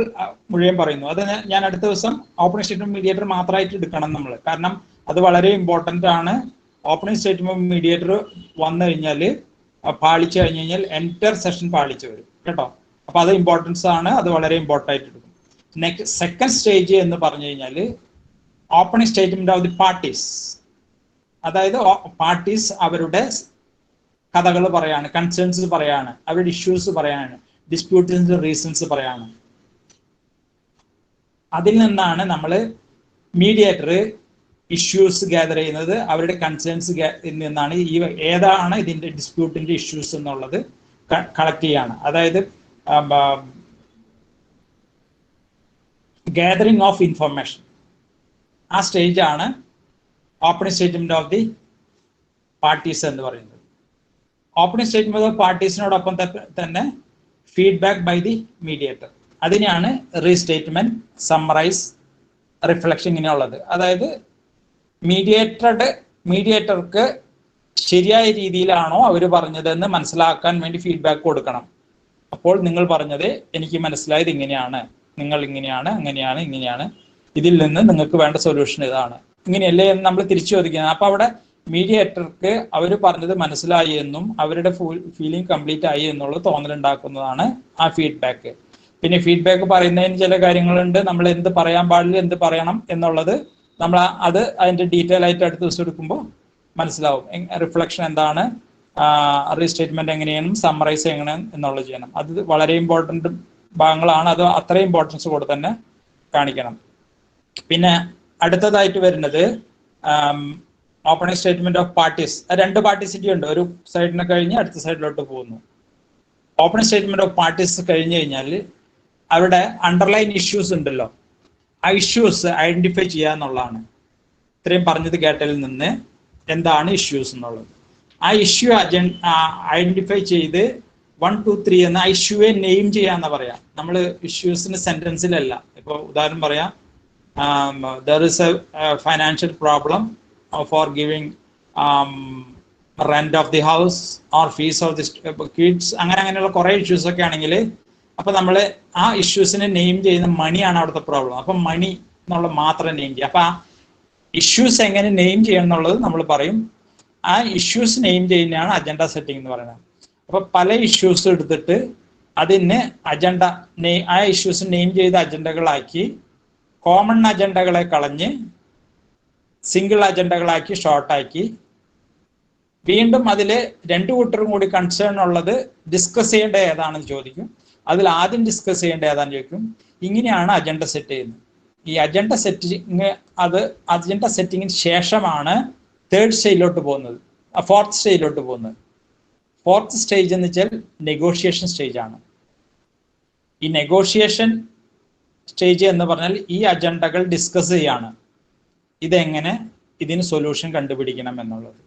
മുഴുവൻ പറയുന്നു. അത് ഞാൻ അടുത്ത ദിവസം ഓപ്പണിംഗ് സ്റ്റേറ്റ്മെന്റ് മീഡിയേറ്റർ മാത്രമായിട്ട് എടുക്കണം നമ്മൾ. കാരണം അത് വളരെ ഇമ്പോർട്ടന്റ് ആണ്. ഓപ്പണിംഗ് സ്റ്റേറ്റ്മെന്റ് മീഡിയേറ്റർ വന്നു കഴിഞ്ഞാൽ പാളിച്ചു കഴിഞ്ഞു കഴിഞ്ഞാൽ എൻറ്റർ സെഷൻ പാളിച്ചു വരും കേട്ടോ. അപ്പൊ അത് ഇമ്പോർട്ടൻസ് ആണ്. അത് വളരെ ഇമ്പോർട്ടൻ്റ് ആയിട്ട് എടുക്കും. നെക്സ്റ്റ് സെക്കൻഡ് സ്റ്റേജ് എന്ന് പറഞ്ഞു കഴിഞ്ഞാൽ opening statement of the parties. അതായത് പാർട്ടീസ് അവരുടെ കഥകൾ പറയാണ്, കൺസേൺസ് പറയാണ്, അവരുടെ ഇഷ്യൂസ് പറയാണ്, ഡിസ്പ്യൂട്ടിന്റെ റീസൺസ് പറയാണ്. അതിൽ നിന്നാണ് നമ്മൾ മീഡിയേറ്റർ ഇഷ്യൂസ് ഗ്യാദർ ചെയ്യുന്നത്. അവരുടെ കൺസേൺസ് നിന്നാണ് ഈ ഏതാണ് ഇതിന്റെ ഡിസ്പ്യൂട്ടിന്റെ ഇഷ്യൂസ് എന്നുള്ളത് കളക്ട് ചെയ്യാണ്. അതായത് ഗാദറിംഗ് ഓഫ് ഇൻഫർമേഷൻ. ആ സ്റ്റേജാണ് opening statement of the parties എന്ന് പറയുന്നത്. ഓപ്പണിംഗ് സ്റ്റേറ്റ്മെന്റ് ഓഫ് പാർട്ടീസിനോടൊപ്പം തന്നെ ഫീഡ്ബാക്ക് ബൈ ദി മീഡിയേറ്റർ. അതിനെയാണ് റീസ്റ്റേറ്റ്മെന്റ്, സമ്മറൈസ്, റിഫ്ലക്ഷൻ ഇങ്ങനെയുള്ളത്. അതായത് മീഡിയേറ്റർക്ക് ശരിയായ രീതിയിലാണോ അവർ പറഞ്ഞതെന്ന് മനസ്സിലാക്കാൻ വേണ്ടി ഫീഡ്ബാക്ക് കൊടുക്കണം. അപ്പോൾ നിങ്ങൾ പറഞ്ഞത് എനിക്ക് മനസ്സിലായത് ഇങ്ങനെയാണ്, നിങ്ങൾ ഇങ്ങനെയാണ്, അങ്ങനെയാണ്, ഇങ്ങനെയാണ്, ഇതിൽ നിന്ന് നിങ്ങൾക്ക് വേണ്ട സൊല്യൂഷൻ ഇതാണ്, ഇങ്ങനെയല്ലേ എന്ന് നമ്മൾ തിരിച്ചു ചോദിക്കുന്നത്. അപ്പൊ അവിടെ മീഡിയേറ്റർക്ക് അവർ പറഞ്ഞത് മനസ്സിലായി എന്നും അവരുടെ ഫീലിംഗ് കംപ്ലീറ്റ് ആയി എന്നുള്ള തോന്നലുണ്ടാക്കുന്നതാണ് ആ ഫീഡ്ബാക്ക്. പിന്നെ ഫീഡ്ബാക്ക് പറയുന്നതിന് ചില കാര്യങ്ങളുണ്ട്. നമ്മൾ എന്ത് പറയാൻ പാടില്ല, എന്ത് പറയണം എന്നുള്ളത് നമ്മൾ അതിന്റെ ഡീറ്റെയിൽ ആയിട്ട് അടുത്ത ദിവസം എടുക്കുമ്പോൾ മനസ്സിലാവും. റിഫ്ലക്ഷൻ എന്താണ്, റീസ്റ്റേറ്റ്മെന്റ് എങ്ങനെയാണ്, സമ്മറൈസ് എങ്ങനെ എന്നുള്ളത് ചെയ്യണം. അത് വളരെ ഇമ്പോർട്ടൻ്റ് ഭാഗങ്ങളാണ്. അത് അത്രയും ഇമ്പോർട്ടൻസ് കൂടെ തന്നെ കാണിക്കണം. പിന്നെ അടുത്തതായിട്ട് വരുന്നത് ഓപ്പണിംഗ് സ്റ്റേറ്റ്മെന്റ് ഓഫ് പാർട്ടീസ്. 2 പാർട്ടിസിറ്റി ഉണ്ട്. ഒരു സൈഡിനെ കഴിഞ്ഞ് അടുത്ത സൈഡിലോട്ട് പോകുന്നു. ഓപ്പണിംഗ് സ്റ്റേറ്റ്മെന്റ് ഓഫ് പാർട്ടീസ് കഴിഞ്ഞു കഴിഞ്ഞാൽ അവരുടെ അണ്ടർലൈൻ ഇഷ്യൂസ് ഉണ്ടല്ലോ, ആ ഇഷ്യൂസ് ഐഡന്റിഫൈ ചെയ്യുക എന്നുള്ളതാണ്. ഇത്രയും പറഞ്ഞത് കേട്ടതിൽ നിന്ന് എന്താണ് ഇഷ്യൂസ് എന്നുള്ളത്. ആ ഇഷ്യൂ ഐഡന്റിഫൈ ചെയ്ത് 1, 2, 3 എന്ന ആ ഇഷ്യൂവെ നെയിം ചെയ്യാന്ന് പറയാം. നമ്മൾ ഇഷ്യൂസിന് സെന്റൻസിലല്ല. ഇപ്പോൾ ഉദാഹരണം പറയാം, there is a financial problem for giving rent of the house or fees of the kids, അങ്ങനെയുള്ള കുറെ ഇഷ്യൂസ് ഒക്കെ ആണെങ്കിൽ അപ്പൊ നമ്മൾ ആ ഇഷ്യൂസിനെ നെയിം ചെയ്യുന്ന മണിയാണ് അവിടുത്തെ പ്രോബ്ലം. അപ്പൊ മണി എന്നുള്ള മാത്രം നെയിം ചെയ്യുക. അപ്പൊ ആ ഇഷ്യൂസ് എങ്ങനെ നെയിം ചെയ്യണം എന്നുള്ളത് നമ്മൾ പറയും. ആ ഇഷ്യൂസ് നെയിം ചെയ്യുന്നതാണ് അജണ്ട സെറ്റിംഗ് എന്ന് പറയുന്നത്. അപ്പൊ പല ഇഷ്യൂസ് എടുത്തിട്ട് അതിന് അജണ്ട ആ ഇഷ്യൂസ് നെയിം ചെയ്ത അജണ്ടകളാക്കി കോമൺ അജണ്ടകളെ കളഞ്ഞ് സിംഗിൾ അജണ്ടകളാക്കി ഷോർട്ടാക്കി വീണ്ടും അതിൽ 2 കൂട്ടരും കൂടി കൺസേൺ ഉള്ളത് ഡിസ്കസ് ചെയ്യേണ്ട ഏതാണെന്ന് ചോദിക്കും. അതിൽ ആദ്യം ഡിസ്കസ് ചെയ്യേണ്ട ഏതാണെന്ന് ചോദിക്കും. ഇങ്ങനെയാണ് അജണ്ട സെറ്റ് ചെയ്യുന്നത്. ഈ അജണ്ട സെറ്റിങ്ങിന് ശേഷമാണ് 3rd സ്റ്റേജിലോട്ട് പോകുന്നത്, 4th സ്റ്റേജിലോട്ട് പോകുന്നത്. 4th സ്റ്റേജ് എന്ന് വെച്ചാൽ നെഗോഷിയേഷൻ സ്റ്റേജ് ആണ്. ഈ നെഗോഷിയേഷൻ സ്റ്റേജ് എന്ന് പറഞ്ഞാൽ ഈ അജണ്ടകൾ ഡിസ്കസ് ചെയ്യാണ്. ഇതെങ്ങനെ ഇതിന് സൊല്യൂഷൻ കണ്ടുപിടിക്കണം എന്നുള്ളത്.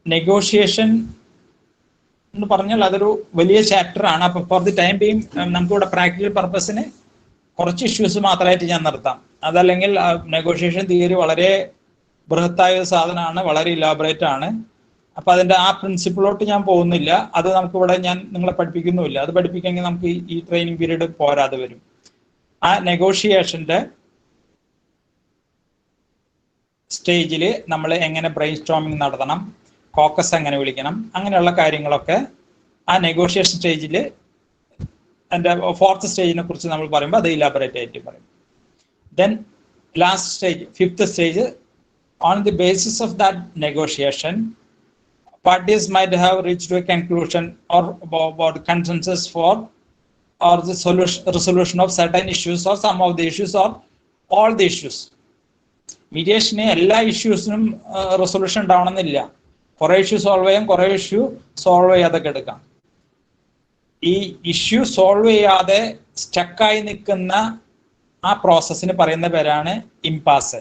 നെഗോഷിയേഷൻ എന്ന് പറഞ്ഞാൽ അതൊരു വലിയ ചാപ്റ്റർ ആണ്. അപ്പൊ ഫോർ ദി ടൈം ബീങ് നമുക്കിവിടെ പ്രാക്ടിക്കൽ പർപ്പസിന് കുറച്ച് ഇഷ്യൂസ് മാത്രമായിട്ട് ഞാൻ നിർത്താം. അതല്ലെങ്കിൽ നെഗോഷിയേഷൻ തിയറി വളരെ ബൃഹത്തായ ഒരു സാധനമാണ്, വളരെ ഇലാബറേറ്റ് ആണ്. അപ്പൊ അതിന്റെ ആ പ്രിൻസിപ്പിളോട്ട് ഞാൻ പോകുന്നില്ല. അത് നമുക്കിവിടെ ഞാൻ നിങ്ങളെ പഠിപ്പിക്കുന്നുമില്ല. അത് പഠിപ്പിക്കണമെങ്കിൽ നമുക്ക് ഈ ട്രെയിനിങ് പീരീഡ് പോരാതെ വരും. ആ നെഗോഷിയേഷന്റെ സ്റ്റേജിൽ നമ്മൾ എങ്ങനെ ബ്രെയിൻ സ്റ്റോമിങ് നടത്തണം, കോക്കസ് എങ്ങനെ വിളിക്കണം, അങ്ങനെയുള്ള കാര്യങ്ങളൊക്കെ ആ നെഗോഷിയേഷൻ സ്റ്റേജിൽ അതിന്റെ ഫോർത്ത് സ്റ്റേജിനെ കുറിച്ച് നമ്മൾ പറയുമ്പോൾ അത് ഇലാബറേറ്റ് ആയിട്ട് പറയും. Then last stage, fifth stage, on the basis of that negotiation, parties might have reached to a conclusion or about consensus for or the resolution of certain issues or some of the issues or all the issues. മീഡിയേഷന് എല്ലാ ഇഷ്യൂസിനും റെസൊല്യൂഷൻ ഉണ്ടാവണമെന്നില്ല. കുറെ ഇഷ്യൂ സോൾവ് ചെയ്യാം, കുറെ ഇഷ്യൂ സോൾവ് ചെയ്യാതൊക്കെ എടുക്കാം. ഈ ഇഷ്യൂ സോൾവ് ചെയ്യാതെ സ്റ്റക്കായി നിൽക്കുന്ന ആ പ്രോസസ്സിന് പറയുന്ന പേരാണ് ഇംപാസ്.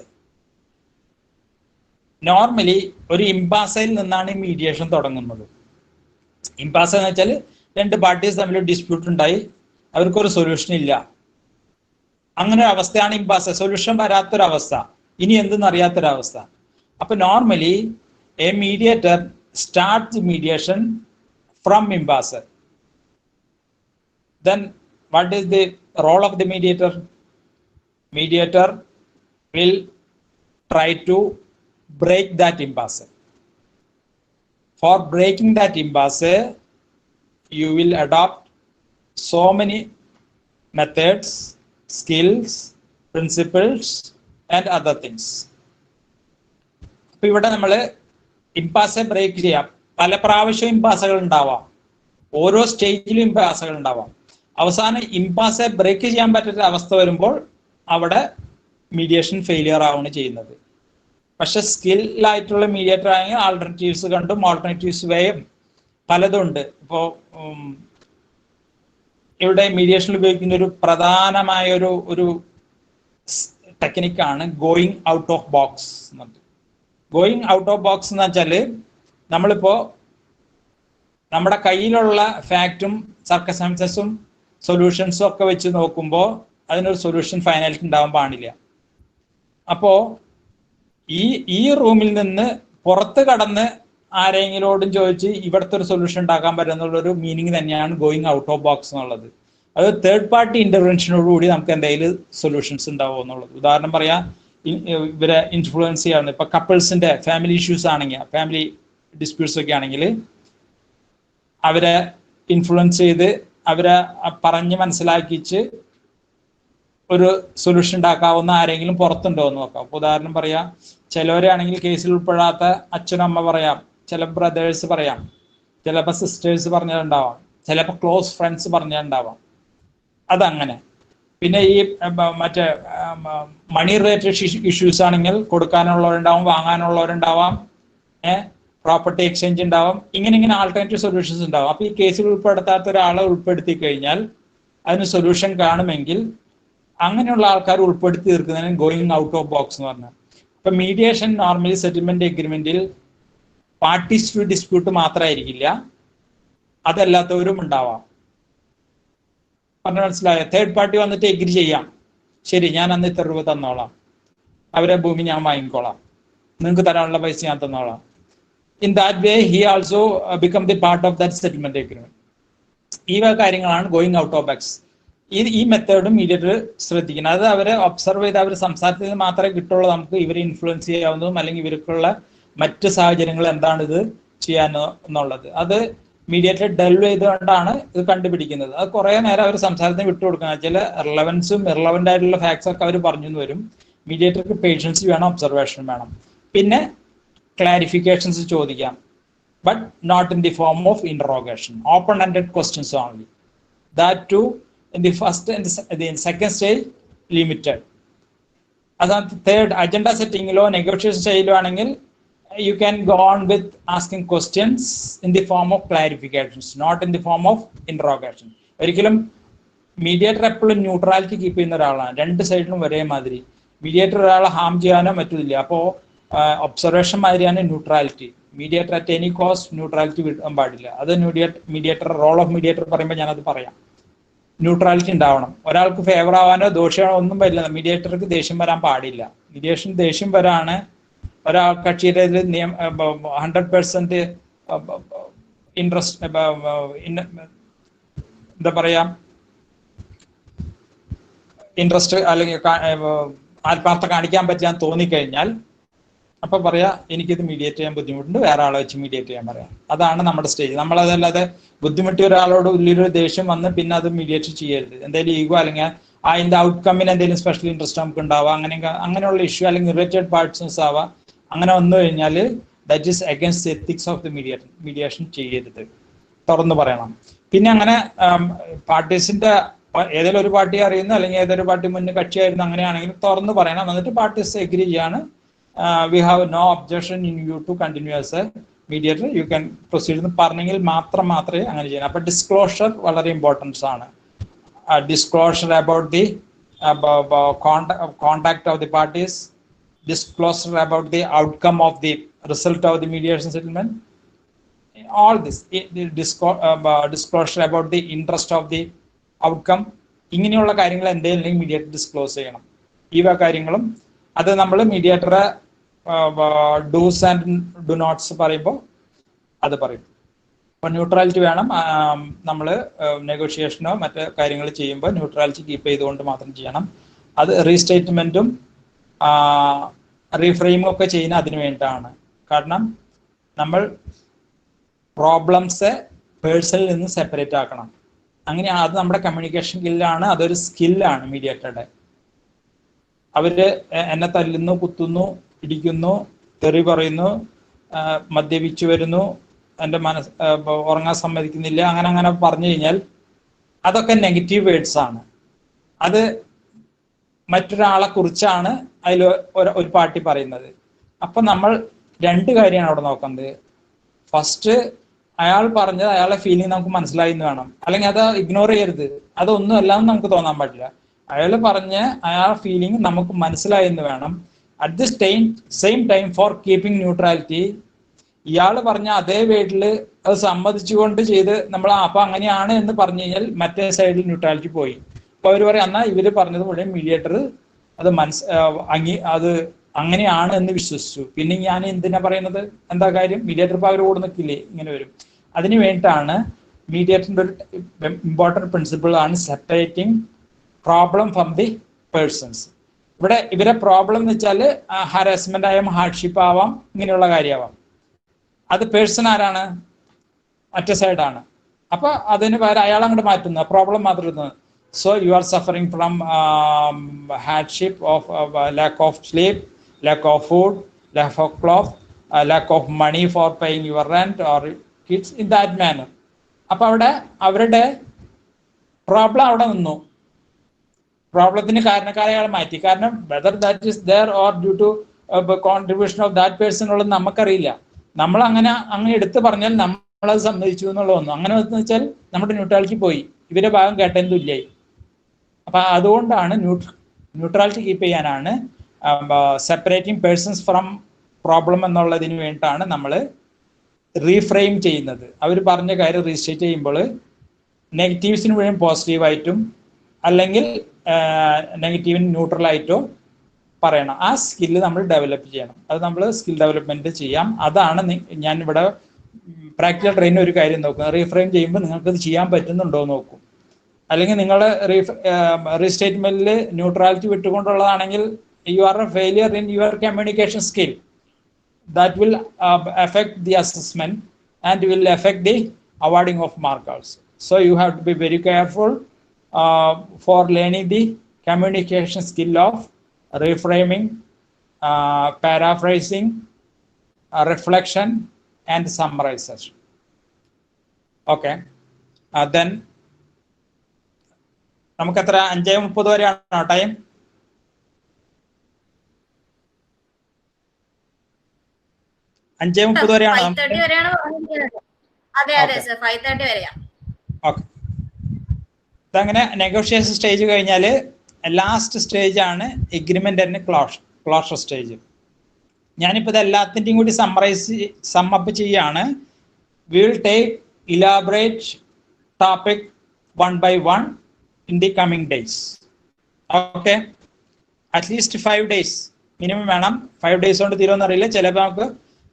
നോർമലി ഒരു ഇംപാസയിൽ നിന്നാണ് ഈ മീഡിയേഷൻ തുടങ്ങുന്നത്. ഇംപാസ് എന്ന് വെച്ചാൽ രണ്ട് പാർട്ടീസ് തമ്മിൽ ഡിസ്പ്യൂട്ട് ഉണ്ടായി, അവർക്കൊരു സൊല്യൂഷൻ ഇല്ല, അങ്ങനെ ഒരു അവസ്ഥയാണ് ഇംപാസ്. സൊല്യൂഷൻ വരാത്തൊരവസ്ഥ, ഇനി എന്തെന്നറിയാത്തൊരവസ്ഥ. അപ്പൊ normally a mediator start the mediation from impasse. Then what is the role of the mediator? Mediator will try to break that impasse. For breaking that impasse, you will adopt so many methods, skills, principles and other things. അപ്പോൾ ഇവിടെ നമ്മൾ ഇംപാസെ ബ്രേക്ക് ചെയ്യാം. പല പ്രാവശ്യം ഇംപാസകൾ ഉണ്ടാവാം, ഓരോ സ്റ്റേജിലും ഇംപാസകൾ ഉണ്ടാവാം. അവസാനം ഇംപാസെ ബ്രേക്ക് ചെയ്യാൻ പറ്റാത്ത അവസ്ഥ വരുമ്പോൾ അവിടെ മീഡിയേഷൻ ഫെയിലിയർ ആവുകയാണ് ചെയ്യുന്നത്. പക്ഷെ സ്കില്ലായിട്ടുള്ള മീഡിയേറ്റർ ആണെങ്കിൽ ആൾട്ടർനേറ്റീവ്സ് കണ്ടും ആൾട്ടർനേറ്റീവ്സ് വേയും പലതുണ്ട്. ഇപ്പോൾ ഇവിടെ മീഡിയേഷനിൽ ഉപയോഗിക്കുന്ന ഒരു പ്രധാനമായ ഒരു ടെക്നിക്കാണ് going out of box. Going out of box എന്ന് വെച്ചാൽ നമ്മളിപ്പോ നമ്മുടെ കയ്യിലുള്ള ഫാക്റ്റും സർക്കംസ്റ്റൻസസും സൊല്യൂഷൻസും ഒക്കെ വെച്ച് നോക്കുമ്പോൾ അതിനൊരു സൊല്യൂഷൻ ഫൈനലിറ്റി ഉണ്ടാവാൻ പാടില്ല. അപ്പോ ഈ റൂമിൽ നിന്ന് പുറത്ത് കടന്ന് ആരെങ്കിലോടും ചോദിച്ച് ഇവിടുത്തെ ഒരു സൊല്യൂഷൻ ഉണ്ടാക്കാൻ പറ്റുന്നുള്ളൊരു മീനിങ് തന്നെയാണ് ഗോയിങ് ഔട്ട് ഓഫ് ബോക്സ് എന്നുള്ളത്. അത് തേർഡ് പാർട്ടി ഇന്റർവെൻഷനോടുകൂടി നമുക്ക് എന്തെങ്കിലും സൊല്യൂഷൻസ് ഉണ്ടാവും എന്നുള്ളത്. ഉദാഹരണം പറയാം, ഇവരെ ഇൻഫ്ലുവൻസ് ചെയ്യാവുന്ന ഇപ്പൊ കപ്പിൾസിന്റെ ഫാമിലി ഇഷ്യൂസ് ആണെങ്കിൽ, ഫാമിലി ഡിസ്പ്യൂട്ട്സ് ഒക്കെ ആണെങ്കിൽ അവരെ ഇൻഫ്ലുവൻസ് ചെയ്ത് അവരെ പറഞ്ഞ് മനസ്സിലാക്കിച്ച് ഒരു സൊല്യൂഷൻ ഉണ്ടാക്കാവുന്ന ആരെങ്കിലും പുറത്തുണ്ടോ എന്ന് നോക്കാം. അപ്പൊ ഉദാഹരണം പറയാം, ചിലവരാണെങ്കിൽ കേസിൽ ഉൾപ്പെടാത്ത അച്ഛനും അമ്മ പറയാം, ചില ബ്രദേഴ്സ് പറയാം, ചിലപ്പോൾ സിസ്റ്റേഴ്സ് പറഞ്ഞിട്ടുണ്ടാവാം, ചിലപ്പോൾ ക്ലോസ് ഫ്രണ്ട്സ് പറഞ്ഞിട്ടുണ്ടാവാം. അതങ്ങനെ. പിന്നെ ഈ മറ്റേ മണി റിലേറ്റഡ് ഇഷ്യൂസ് ആണെങ്കിൽ കൊടുക്കാനുള്ളവരുണ്ടാവും, വാങ്ങാനുള്ളവരുണ്ടാവാം, പ്രോപ്പർട്ടി എക്സ്ചേഞ്ച് ഉണ്ടാവും, ഇങ്ങനെ ആൾട്ടർനേറ്റീവ് സൊല്യൂഷൻസ് ഉണ്ടാവും. അപ്പൊ ഈ കേസിൽ ഉൾപ്പെടുത്താത്ത ഒരാളെ ഉൾപ്പെടുത്തി കഴിഞ്ഞാൽ അതിന് സൊല്യൂഷൻ കാണുമെങ്കിൽ അങ്ങനെയുള്ള ആൾക്കാർ ഉൾപ്പെടുത്തി തീർക്കുന്നതിന് ഗോയിങ് ഔട്ട് ഓഫ് ബോക്സ് എന്ന് പറഞ്ഞാൽ. ഇപ്പൊ മീഡിയേഷൻ നോർമലി സെറ്റിൽമെന്റ് എഗ്രിമെന്റിൽ പാർട്ടീസ് ടു ഡിസ്പ്യൂട്ട് മാത്രമായിരിക്കില്ല, അതല്ലാത്തവരും ഉണ്ടാവാം. പറഞ്ഞ മനസ്സിലായോ? തേർഡ് പാർട്ടി വന്നിട്ട് എഗ്രി ചെയ്യാം, ശരി ഞാൻ അന്ന് ഇത്ര രൂപ തന്നോളാം, അവരെ ഭൂമി ഞാൻ വാങ്ങിക്കോളാം, നിങ്ങൾക്ക് തരാനുള്ള പൈസ ഞാൻ തന്നോളാം. In that way, he also become the part of that settlement agreement. ഈ കാര്യങ്ങളാണ് ഗോയിങ് ഔട്ട് ഓഫ് ബോക്സ്. ഈ മെത്തേഡും മീഡിയേറ്റർ ശ്രദ്ധിക്കണം. അത് അവരെ ഒബ്സർവ് ചെയ്ത് അവർ സംസാരത്തിൽ മാത്രമേ കിട്ടുള്ളൂ നമുക്ക് ഇവരെ ഇൻഫ്ലുവൻസ് ചെയ്യാവുന്നതും അല്ലെങ്കിൽ ഇവർക്കുള്ള മറ്റ് സാഹചര്യങ്ങൾ എന്താണ് ഇത് ചെയ്യാൻ എന്നുള്ളത്. അത് മീഡിയേറ്റർ ഡെൽവ് ചെയ്തുകൊണ്ടാണ് ഇത് കണ്ടുപിടിക്കുന്നത്. അത് കുറെ നേരം അവർ സംസാരത്തിന് വിട്ടുകൊടുക്കുന്നത്. ചില റിലവൻസും ഇറലവൻ്റ് ആയിട്ടുള്ള ഫാക്ട്സ് ഒക്കെ അവർ പറഞ്ഞു വരും. മീഡിയേറ്റർക്ക് പേഷ്യൻസ് വേണം, ഒബ്സർവേഷൻ വേണം. പിന്നെ ക്ലാരിഫിക്കേഷൻസ് ചോദിക്കാം, but not in the form of interrogation, open ended questions only. That too in the first and second stage limited. അതാണ് തേർഡ് അജണ്ട സെറ്റിങ്ങിലോ നെഗോഷിയേഷൻ സ്റ്റേജിലോ ആണെങ്കിൽ you can go on with asking questions in the form of clarifications, not in the form of interrogation. ഒരിക്കലും മീഡിയേറ്റർ എപ്പോഴും ന്യൂട്രാലിറ്റി കീപ്പ് ചെയ്യുന്ന ഒരാളാണ്, രണ്ട് സൈഡിലും ഒരേ മാതിരി. മീഡിയേറ്റർ ഒരാളെ ഹാം ചെയ്യാനോ പറ്റില്ല. അപ്പോൾ ഒബ്സർവേഷൻ മാതിരിയാണ് neutrality. Mediator at any cost neutrality വിടാൻ പാടില്ല. അത് മീഡിയേറ്റർ റോൾ ഓഫ് മീഡിയേറ്റർ പറയുമ്പോൾ ഞാനത് പറയാം. ന്യൂട്രാലിറ്റി ഉണ്ടാവണം. ഒരാൾക്ക് ഫേവർ ആവാനോ ദോഷമാണോ ഒന്നും പറ്റില്ല. മീഡിയേറ്റർക്ക് ദേഷ്യം വരാൻ പാടില്ല. ദേഷ്യം വരാണ് ഒരാൾ കക്ഷിയുടെ 100% ഇൻട്രസ്റ്റ് എന്താ പറയാ ഇൻട്രസ്റ്റ് അല്ലെങ്കിൽ ആത്മാർത്ഥ കാണിക്കാൻ പറ്റാൻ തോന്നിക്കഴിഞ്ഞാൽ അപ്പൊ പറയാ എനിക്കിത് മീഡിയേറ്റ് ചെയ്യാൻ ബുദ്ധിമുട്ടുണ്ട്, വേറെ ആളെ വെച്ച് മീഡിയേറ്റ് ചെയ്യാൻ പറയാം. അതാണ് നമ്മുടെ സ്റ്റേജ്. നമ്മളതല്ലാതെ ബുദ്ധിമുട്ടിയ ഒരാളോട് വലിയൊരു ദേഷ്യം വന്ന് പിന്നെ അത് മീഡിയേറ്റ് ചെയ്യരുത്. എന്തെങ്കിലും ഈഗോ അല്ലെങ്കിൽ അതിന്റെ ഔട്ട്കമ്മിന് എന്തെങ്കിലും സ്പെഷ്യൽ ഇൻട്രസ്റ്റ് നമുക്ക് ഉണ്ടാവാം, അങ്ങനെയുള്ള ഇഷ്യൂ അല്ലെങ്കിൽ റിലേറ്റഡ് പാർട്ട്സ് ആവാം. അങ്ങനെ വന്നു കഴിഞ്ഞാൽ that is against ethics of the mediation ചെയ്യരുത്, തുറന്നു പറയണം. പിന്നെ അങ്ങനെ പാർട്ടീസിന്റെ ഏതെങ്കിലും ഒരു പാർട്ടി അറിയുന്നു അല്ലെങ്കിൽ ഏതൊരു പാർട്ടി മുന്നേ കക്ഷിയായിരുന്നു അങ്ങനെയാണെങ്കിൽ തുറന്നു പറയണം. എന്നിട്ട് പാർട്ടീസ് എഗ്രി ചെയ്യാണ് we have no objection in you to continue as a mediator, you can proceed എന്ന് പറഞ്ഞെങ്കിൽ മാത്രമേ അങ്ങനെ ചെയ്യണം. അപ്പൊ ഡിസ്ക്ലോഷർ വളരെ ഇമ്പോർട്ടൻസ് ആണ്. Disclosure about the contact of the parties, disclosure about the outcome of the result of the mediation settlement, all this disclosure about the interest of the outcome, ഇങ്ങനെയുള്ള കാര്യങ്ങൾ എന്തെങ്കിലും മീഡിയേറ്റർ ഡിസ്ക്ലോസ് ചെയ്യണം. ഈ കാര്യങ്ങളും അത് നമ്മൾ മീഡിയേറ്ററെ ഡൂസ് ആൻഡ് ഡു നോട്ട്സ് പറയുമ്പോൾ അത് പറയും. അപ്പൊ ന്യൂട്രാലിറ്റി വേണം. നമ്മൾ നെഗോഷിയേഷനോ മറ്റ് കാര്യങ്ങൾ ചെയ്യുമ്പോൾ ന്യൂട്രാലിറ്റി കീപ്പ് ചെയ്തുകൊണ്ട് മാത്രം ചെയ്യണം. അത് റീസ്റ്റേറ്റ്മെന്റും റീഫ്രെയിമും ഒക്കെ ചെയ്യുന്ന അതിനു വേണ്ടിയിട്ടാണ്. കാരണം നമ്മൾ പ്രോബ്ലംസ് പേഴ്സണിൽ നിന്ന് സെപ്പറേറ്റ് ആക്കണം. അങ്ങനെ അത് നമ്മുടെ കമ്മ്യൂണിക്കേഷൻ സ്കില്ലാണ്, അതൊരു സ്കില്ലാണ് മീഡിയേറ്ററുടെ. അവര് എന്നെ തല്ലുന്നു, കുത്തുന്നു, ഇടിക്കുന്നു, തെറി പറയുന്നു, മദ്യപിച്ചു വരുന്നു, എൻ്റെ ഉറങ്ങാൻ സമ്മതിക്കുന്നില്ല, അങ്ങനെ പറഞ്ഞു കഴിഞ്ഞാൽ അതൊക്കെ നെഗറ്റീവ് വേർഡ്സ് ആണ്. അത് മറ്റൊരാളെ കുറിച്ചാണ് അതിൽ ഒരു പാർട്ടി പറയുന്നത്. അപ്പൊ നമ്മൾ രണ്ട് കാര്യമാണ് അവിടെ നോക്കുന്നത്. ഫസ്റ്റ്, അയാൾ പറഞ്ഞത് അയാളുടെ ഫീലിംഗ് നമുക്ക് മനസ്സിലായി എന്ന് വേണം, അല്ലെങ്കിൽ അത് ഇഗ്നോർ ചെയ്യരുത്. അതൊന്നും അല്ലാന്ന് നമുക്ക് തോന്നാൻ പാടില്ല. അയാൾ പറഞ്ഞ് അയാളുടെ ഫീലിംഗ് നമുക്ക് മനസ്സിലായി എന്ന് വേണം. At the same time for keeping neutrality, ഇയാൾ പറഞ്ഞ അതേ വേർഡിൽ അത് സമ്മതിച്ചുകൊണ്ട് ചെയ്ത് നമ്മൾ അപ്പൊ അങ്ങനെയാണ് എന്ന് പറഞ്ഞു കഴിഞ്ഞാൽ മറ്റേ സൈഡിൽ ന്യൂട്രാലിറ്റി പോയി. അപ്പൊ അവർ പറയും എന്നാൽ ഇവര് പറഞ്ഞത് മുഴുവൻ മീഡിയേറ്റർ അത് അത് അങ്ങനെയാണ് എന്ന് വിശ്വസിച്ചു, പിന്നെ ഞാൻ എന്തിനാ പറയുന്നത്, എന്താ കാര്യം, മീഡിയേറ്റർ ഇപ്പൊ അവർ കൂടെ നിൽക്കില്ലേ, ഇങ്ങനെ വരും. അതിന് വേണ്ടിയിട്ടാണ് മീഡിയേറ്ററിന്റെ ഒരു ഇമ്പോർട്ടൻറ്റ് പ്രിൻസിപ്പിൾ ആണ് separating problem from the persons. ഇവിടെ ഇവരെ പ്രോബ്ലം എന്ന് വെച്ചാൽ ഹാരാസ്മെന്റ് ആയാലും ഹാർഡ്ഷിപ്പ് ആവാം, ഇങ്ങനെയുള്ള കാര്യമാവാം. അത് പേഴ്സൺ ആരാണ്, മറ്റേ സൈഡാണ്. അപ്പൊ അതിന് പകരം അയാൾ അങ്ങോട്ട് മാറ്റുന്നു, പ്രോബ്ലം മാത്രം ഇരുന്നത്. So you are suffering from hardship of lack of sleep, lack of food, lack of cloth, lack of money for paying your rent or kids, in that manner. അപ്പൊ അവിടെ അവരുടെ പ്രോബ്ലം അവിടെ നിന്നു, പ്രോബ്ലത്തിന് കാരണക്കാരെ അയാൾ മാറ്റി. കാരണം whether that is there or due to contribution of that person ഉള്ളത് നമുക്കറിയില്ല. നമ്മൾ അങ്ങനെ എടുത്തു പറഞ്ഞാൽ നമ്മളത് സമ്മതിച്ചു എന്നുള്ളതൊന്നും അങ്ങനെ വെച്ചാൽ നമ്മുടെ ന്യൂട്രാലിറ്റി പോയി, ഇവരുടെ ഭാഗം കേട്ടതും ഇല്ലായി. അപ്പൊ അതുകൊണ്ടാണ് ന്യൂട്രാലിറ്റി കീപ്പ് ചെയ്യാനാണ് സെപ്പറേറ്റിംഗ് പേഴ്സൺസ് ഫ്രം പ്രോബ്ലം എന്നുള്ളതിന് വേണ്ടിയിട്ടാണ് നമ്മൾ റീഫ്രെയിം ചെയ്യുന്നത്. അവർ പറഞ്ഞ കാര്യം റീസ്റ്റേറ്റ് ചെയ്യുമ്പോൾ നെഗറ്റീവ്സിന് മുഴുവൻ പോസിറ്റീവായിട്ടും അല്ലെങ്കിൽ നെഗറ്റീവിന് ന്യൂട്രലായിട്ടോ പറയണം. ആ സ്കില്ല് നമ്മൾ ഡെവലപ്പ് ചെയ്യണം. അത് നമ്മൾ സ്കിൽ ഡെവലപ്മെന്റ് ചെയ്യാം. അതാണ് ഞാൻ ഇവിടെ പ്രാക്ടിക്കൽ ട്രെയിനിന് ഒരു കാര്യം നോക്കുക. റീഫ്രെയിം ചെയ്യുമ്പോൾ നിങ്ങൾക്ക് ഇത് ചെയ്യാൻ പറ്റുന്നുണ്ടോ എന്ന് നോക്കും. അല്ലെങ്കിൽ നിങ്ങൾ റീസ്റ്റേറ്റ്മെന്റിൽ ന്യൂട്രാലിറ്റി വിട്ടുകൊണ്ടുള്ളതാണെങ്കിൽ you are a failure in your communication skill. That will affect the assessment and will affect the awarding of marks also. So you have to be very careful for learning the communication skill of reframing, paraphrasing, reflection and summarization. Okay, then നമുക്ക് എത്ര 5:30 വരെയാണോ ടൈം? ഓക്കെ. അങ്ങനെ നെഗോഷിയേഷൻ സ്റ്റേജ് കഴിഞ്ഞാൽ ലാസ്റ്റ് സ്റ്റേജ് ആണ് എഗ്രിമെന്റ് ആൻഡ് ക്ലോഷർ സ്റ്റേജ്. ഞാനിപ്പോൾ ഇത് എല്ലാത്തിൻ്റെയും കൂടി സമ്മപ്പ് ചെയ്യാണ്. We will take elaborate topic one by one in the coming days. Okay, at least 5 days minimum വേണം. 5 days കൊണ്ട് തീരുമെന്ന് അറിയില്ല. ചിലപ്പോൾ നമുക്ക്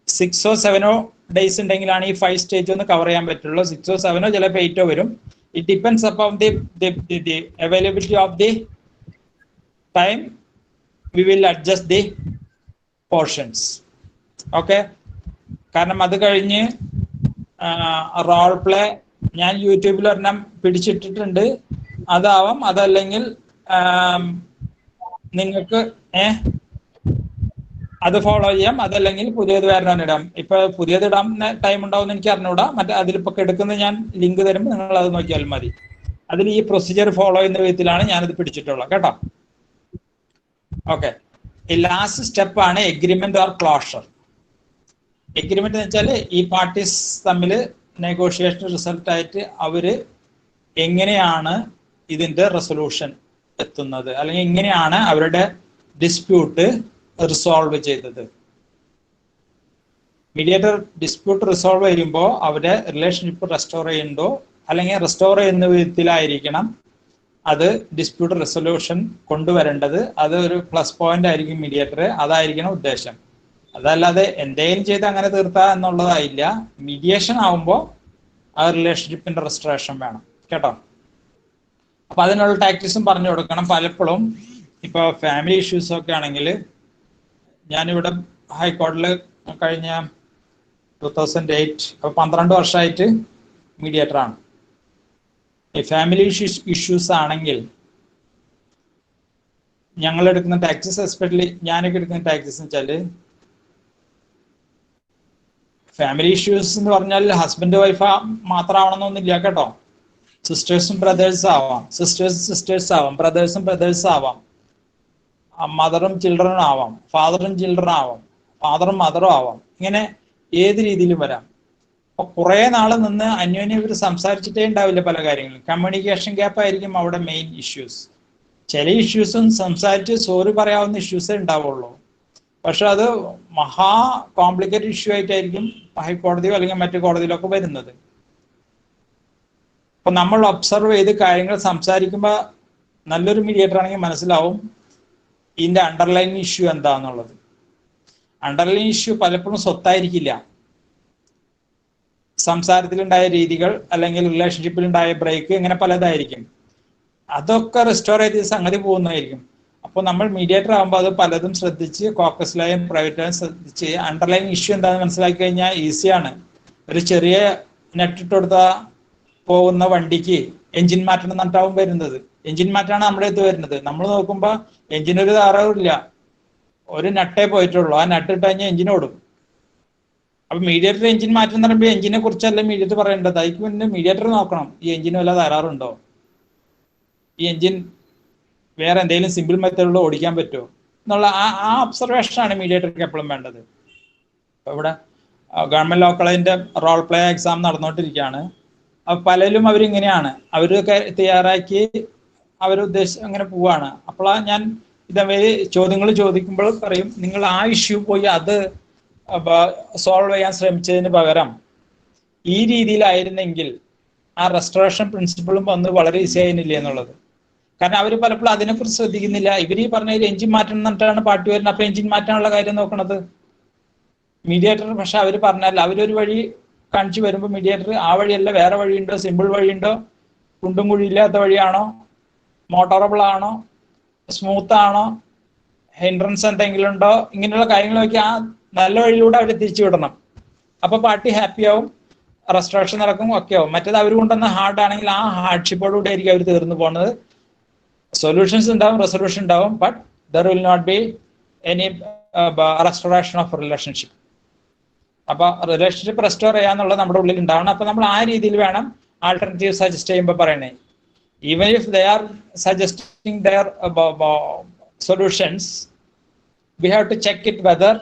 6 or 7 ഡേയ്സ് ഉണ്ടെങ്കിലാണ് ഈ 5 സ്റ്റേജ് ഒന്ന് കവർ ചെയ്യാൻ പറ്റുള്ളൂ. 6 or 7 ചിലപ്പോൾ 8 വരും. It depends upon the availability of the time. We will adjust the portions. Okay, കാരണം അത് കഴിഞ്ഞ് റോൾ പ്ലേ ഞാൻ യൂട്യൂബിൽ ഒരെണ്ണം പിടിച്ചിട്ടിട്ടുണ്ട്. അതാവാം, അതല്ലെങ്കിൽ നിങ്ങൾക്ക് അത് ഫോളോ ചെയ്യാം, അതല്ലെങ്കിൽ പുതിയത് വരണം ഇടാം. ഇപ്പൊ പുതിയത് ഇടാൻ ടൈം ഉണ്ടാവും എനിക്ക് അറിഞ്ഞൂടാ. മറ്റേ അതിലിപ്പോ എടുക്കുന്ന ഞാൻ ലിങ്ക് തരുമ്പോൾ നിങ്ങൾ അത് നോക്കിയാൽ മതി. അതിൽ ഈ പ്രൊസീജിയർ ഫോളോ ചെയ്യുന്ന വിധത്തിലാണ് ഞാനിത് പിടിച്ചിട്ടുള്ളത് കേട്ടോ. ഓക്കെ, ഈ ലാസ്റ്റ് സ്റ്റെപ്പ് ആണ് എഗ്രിമെന്റ് ഓർ ക്ലോഷർ. എഗ്രിമെന്റ് എന്ന് വെച്ചാൽ ഈ പാർട്ടീസ് തമ്മിൽ നെഗോഷിയേഷൻ റിസൾട്ട് ആയിട്ട് അവര് എങ്ങനെയാണ് ഇതിന്റെ റെസൊല്യൂഷൻ എത്തുന്നത്, അല്ലെങ്കിൽ എങ്ങനെയാണ് അവരുടെ ഡിസ്പ്യൂട്ട് റിസോൾവ് ചെയ്തത്. മീഡിയേറ്റർ ഡിസ്പ്യൂട്ട് റിസോൾവ് ചെയ്യുമ്പോൾ അവരുടെ റിലേഷൻഷിപ്പ് റെസ്റ്റോർ ചെയ്യുന്നുണ്ടോ, അല്ലെങ്കിൽ റെസ്റ്റോർ ചെയ്യുന്ന വിധത്തിലായിരിക്കണം അത് ഡിസ്പ്യൂട്ട് റെസൊല്യൂഷൻ കൊണ്ടുവരേണ്ടത്. അത് ഒരു പ്ലസ് പോയിന്റ് ആയിരിക്കും മീഡിയേറ്റർ, അതായിരിക്കണം ഉദ്ദേശം. അതല്ലാതെ എന്തെങ്കിലും ചെയ്ത് അങ്ങനെ തീർത്താ എന്നുള്ളതായില്ല. മീഡിയേഷൻ ആവുമ്പോൾ ആ റിലേഷൻഷിപ്പിന്റെ റെസ്റ്റോറേഷൻ വേണം കേട്ടോ. അപ്പൊ അതിനുള്ള ടാക്ടിക്സും പറഞ്ഞു കൊടുക്കണം. പലപ്പോഴും ഇപ്പൊ ഫാമിലി ഇഷ്യൂസ് ഒക്കെ ആണെങ്കിൽ, ഞാനിവിടെ ഹൈക്കോടതിയിൽ കഴിഞ്ഞ 2008 അപ്പൊ 12 വർഷമായിട്ട് മീഡിയേറ്ററാണ്. ഈ ഫാമിലി ഇഷ്യൂസ് ആണെങ്കിൽ ഞങ്ങൾ എടുക്കുന്ന ടാക്സസ്, എസ്പെഷ്യലി ഞാനൊക്കെ എടുക്കുന്ന ടാക്സസ് എന്ന് വെച്ചാല്, ഫാമിലി ഇഷ്യൂസ് എന്ന് പറഞ്ഞാൽ ഹസ്ബൻഡ് വൈഫ് മാത്രമാവണമെന്നൊന്നുമില്ല കേട്ടോ. സിസ്റ്റേഴ്സും ബ്രദേഴ്സും ആവാം, സിസ്റ്റേഴ്സ് ആവാം, ബ്രദേഴ്സും ആവാം, മദറും ചിൽഡ്രനും ആവാം, ഫാദറും ചിൽഡ്രൻ ആവാം, ഫാദറും മദറും ആവാം. ഇങ്ങനെ ഏത് രീതിയിലും വരാം. അപ്പൊ കുറെ നാള് നിന്ന് അന്യോന്യം ഇവർ സംസാരിച്ചിട്ടേ ഉണ്ടാവില്ല പല കാര്യങ്ങളും. കമ്മ്യൂണിക്കേഷൻ ഗ്യാപ്പ് ആയിരിക്കും അവിടെ മെയിൻ ഇഷ്യൂസ്. ചില ഇഷ്യൂസും സംസാരിച്ച് സോറി പറയാവുന്ന ഇഷ്യൂസേ ഉണ്ടാവുള്ളൂ. പക്ഷെ അത് മഹാ കോംപ്ലിക്കേറ്റഡ് ഇഷ്യൂ ആയിട്ടായിരിക്കും ഹൈക്കോടതിയോ അല്ലെങ്കിൽ മറ്റു കോടതിയിലൊക്കെ വരുന്നത്. അപ്പൊ നമ്മൾ ഒബ്സർവ് ചെയ്ത് കാര്യങ്ങൾ സംസാരിക്കുമ്പോൾ നല്ലൊരു മീഡിയേറ്റർ ആണെങ്കിൽ മനസ്സിലാവും ഇതിന്റെ അണ്ടർലൈൻ ഇഷ്യൂ എന്താന്നുള്ളത്. അണ്ടർലൈൻ ഇഷ്യൂ പലപ്പോഴും സ്വത്തായിരിക്കില്ല. സംസാരത്തിലുണ്ടായ രീതികൾ, അല്ലെങ്കിൽ റിലേഷൻഷിപ്പിലുണ്ടായ ബ്രേക്ക്, ഇങ്ങനെ പലതായിരിക്കും. അതൊക്കെ റെസ്റ്റോർ ചെയ്ത് സംഗതി പോകുന്നതായിരിക്കും. അപ്പോൾ നമ്മൾ മീഡിയേറ്റർ ആകുമ്പോൾ അത് പലതും ശ്രദ്ധിച്ച്, കോക്കസിലായും പ്രൈവറ്റായും ശ്രദ്ധിച്ച് അണ്ടർലൈൻ ഇഷ്യൂ എന്താണെന്ന് മനസ്സിലാക്കി കഴിഞ്ഞാൽ ഈസിയാണ്. ഒരു ചെറിയ നെറ്റിട്ട് കൊടുത്താൽ പോകുന്ന വണ്ടിക്ക് എഞ്ചിൻ മാറ്റണം എന്നിട്ടാവും വരുന്നത്. എഞ്ചിൻ മാറ്റാണ് നമ്മുടെ അടുത്ത് വരുന്നത്. നമ്മൾ നോക്കുമ്പോൾ എഞ്ചിനൊരു താറാവില്ല, ഒരു നട്ടേ പോയിട്ടുള്ളൂ. ആ നട്ട് ഇട്ട് കഴിഞ്ഞാൽ എഞ്ചിൻ ഓടും. അപ്പൊ മീഡിയേറ്റർ എഞ്ചിൻ മാറ്റം എന്ന് പറയുമ്പോൾ എഞ്ചിനെ കുറിച്ചല്ല മീഡിയേറ്റർ പറയേണ്ടത്. അതിക്ക് മുന്നേ മീഡിയേറ്റർ നോക്കണം ഈ എഞ്ചിന് വല്ല തകരാറുണ്ടോ, ഈ എഞ്ചിൻ വേറെ എന്തെങ്കിലും സിമ്പിൾ മെത്തേഡിലൂടെ ഓടിക്കാൻ പറ്റുമോ എന്നുള്ള ആ ഒബ്സർവേഷനാണ് മീഡിയേറ്റർക്ക് എപ്പോഴും വേണ്ടത്. അപ്പൊ ഇവിടെ ഗവൺമെന്റ് ലോ കോളേജിന്റെ റോൾ പ്ലേ എക്സാം നടന്നുകൊണ്ടിരിക്കുകയാണ്. അപ്പൊ പലരും അവരിങ്ങനെയാണ്, അവരൊക്കെ തയ്യാറാക്കി അവരുദ്ദേശിച്ച് അങ്ങനെ പോവാണ്. അപ്പോഴാ ഞാൻ ഇതേ ചോദ്യങ്ങൾ ചോദിക്കുമ്പോൾ പറയും, നിങ്ങൾ ആ ഇഷ്യൂ പോയി അത് സോൾവ് ചെയ്യാൻ ശ്രമിച്ചതിന് പകരം ഈ രീതിയിലായിരുന്നെങ്കിൽ ആ റെസ്റ്റോറേഷൻ പ്രിൻസിപ്പിളും വന്ന് വളരെ ഈസി ആയിരുന്നില്ല എന്നുള്ളത്. കാരണം അവർ പലപ്പോഴും അതിനെക്കുറിച്ച് ശ്രദ്ധിക്കുന്നില്ല. ഇവർ ഈ പറഞ്ഞ എഞ്ചിൻ മാറ്റണം എന്നിട്ടാണ് പാർട്ടി വരുന്നത്. അപ്പൊ എഞ്ചിൻ മാറ്റാനുള്ള കാര്യം നോക്കണത് മീഡിയേറ്റർ. പക്ഷെ അവർ പറഞ്ഞാൽ അവരൊരു വഴി കാണിച്ചു വരുമ്പോൾ മീഡിയേറ്റർ ആ വഴിയല്ല, വേറെ വഴിയുണ്ടോ, സിമ്പിൾ വഴിയുണ്ടോ, കുണ്ടും കുഴിയില്ലാത്ത വഴിയാണോ, മോട്ടോറബിൾ ആണോ, സ്മൂത്ത് ആണോ, ഹിൻഡ്രൻസ് എന്തെങ്കിലും ഉണ്ടോ, ഇങ്ങനെയുള്ള കാര്യങ്ങളൊക്കെ ആ നല്ല വഴിയിലൂടെ അവർ തിരിച്ചു വിടണം. അപ്പൊ പാർട്ടി ഹാപ്പി ആവും, റെസ്റ്റോറേഷൻ നടക്കും, ഒക്കെ ആവും. മറ്റേത് അവർ കൊണ്ടുവന്ന ഹാർഡ് ആണെങ്കിൽ ആ ഹാർഡ്ഷിപ്പോടുകൂടി ആയിരിക്കും അവർ തീർന്നു പോകുന്നത്. സൊല്യൂഷൻസ് ഉണ്ടാവും, റെസൊല്യൂഷൻ ഉണ്ടാവും, but there will not be any restoration of relationship. അപ്പൊ റിലേഷൻഷിപ്പ് റെസ്റ്റോർ ചെയ്യാന്നുള്ളത് നമ്മുടെ ഉള്ളിൽ ഉണ്ടാവണം. അപ്പൊ നമ്മൾ ആ രീതിയിൽ വേണം ആൾട്ടർനേറ്റീവ് സജസ്റ്റ് ചെയ്യുമ്പോൾ പറയണേ. Even if they are suggesting their solutions, we have to check it whether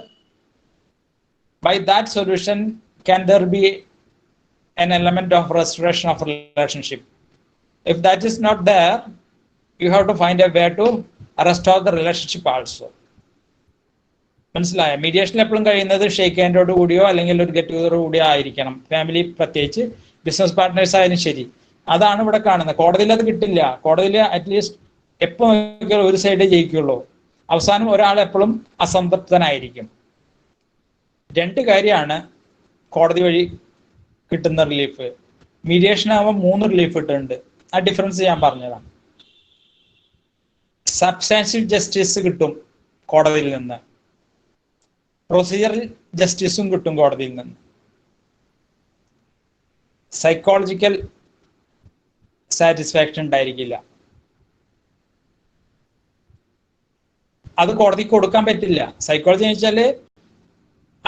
by that solution can there be an element of restoration of relationship. If that is not there, you have to find a way to restore the relationship also. മനസ്സിലായ? മീഡിയേഷൻ എപ്പോഴും കഴിയുന്നത് ഷേക്ക് ഹാൻഡോട് കൂടിയോ അല്ലെങ്കിൽ ഒരു ഗെറ്റ് ടുഗദർ കൂടിയോ ആയിരിക്കണം. ഫാമിലി പ്രത്യേകിച്ച്, ബിസിനസ് പാർട്ട്നേഴ്സ് ആയാലും ശരി. അതാണ് ഇവിടെ കാണുന്നത്. കോടതിയിൽ അത് കിട്ടില്ല. കോടതിയിൽ അറ്റ്ലീസ്റ്റ് എപ്പോ ഒരു സൈഡേ ജയിക്കുള്ളൂ. അവസാനം ഒരാൾ എപ്പോഴും അസംതൃപ്തനായിരിക്കും. രണ്ട് കാര്യമാണ് കോടതി വഴി കിട്ടുന്ന റിലീഫ്. മീഡിയേഷൻ ആകുമ്പോൾ 3 റിലീഫ് കിട്ടുന്നുണ്ട്. ആ ഡിഫറൻസ് ഞാൻ പറഞ്ഞതാണ്. സബ്സ്റ്റാൻഷ്യൽ ജസ്റ്റിസ് കിട്ടും കോടതിയിൽ നിന്ന്, പ്രൊസീജിയറൽ ജസ്റ്റിസും കിട്ടും കോടതിയിൽ നിന്ന്. സൈക്കോളജിക്കൽ സാറ്റിസ്ഫാക്ഷൻ ഉണ്ടായിരിക്കില്ല. അത് കോടതിക്ക് കൊടുക്കാൻ പറ്റില്ല. സൈക്കോളജി എന്ന് വെച്ചാല്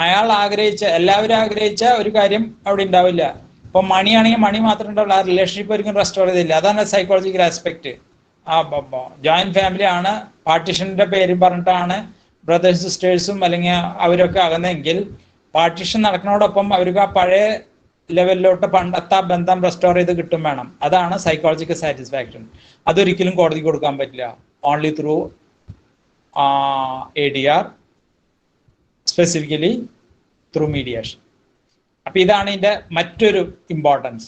അയാൾ ആഗ്രഹിച്ച, എല്ലാവരും ആഗ്രഹിച്ച ഒരു കാര്യം അവിടെ ഉണ്ടാവില്ല. ഇപ്പൊ മണിയാണെങ്കിൽ മണി മാത്രമേ ഉണ്ടാവില്ല, ആ റിലേഷൻഷിപ്പ് ഒരിക്കലും റെസ്റ്റോർ ചെയ്തില്ല. അതാണ് സൈക്കോളജിക്കൽ ആസ്പെക്ട്. ജോയിന്റ് ഫാമിലി ആണ്, പാർട്ടീഷന്റെ പേര് പറഞ്ഞിട്ടാണ് ബ്രദേഴ്സ് സിസ്റ്റേഴ്സും അല്ലെങ്കിൽ അവരൊക്കെ അകന്നെങ്കിൽ പാർട്ടീഷൻ നടക്കുന്നതോടൊപ്പം അവർക്ക് ആ പഴയ ലെവലിലോട്ട് പണ്ടത്തെ ബന്ധം റെസ്റ്റോർ ചെയ്ത് കിട്ടും വേണം. അതാണ് സൈക്കോളജിക്കൽ സാറ്റിസ്ഫാക്ഷൻ. അതൊരിക്കലും കോടതി കൊടുക്കാൻ പറ്റില്ല. Only through ADR, specifically through mediation. അപ്പൊ ഇതാണ് ഇതിന്റെ മറ്റൊരു ഇമ്പോർട്ടൻസ്.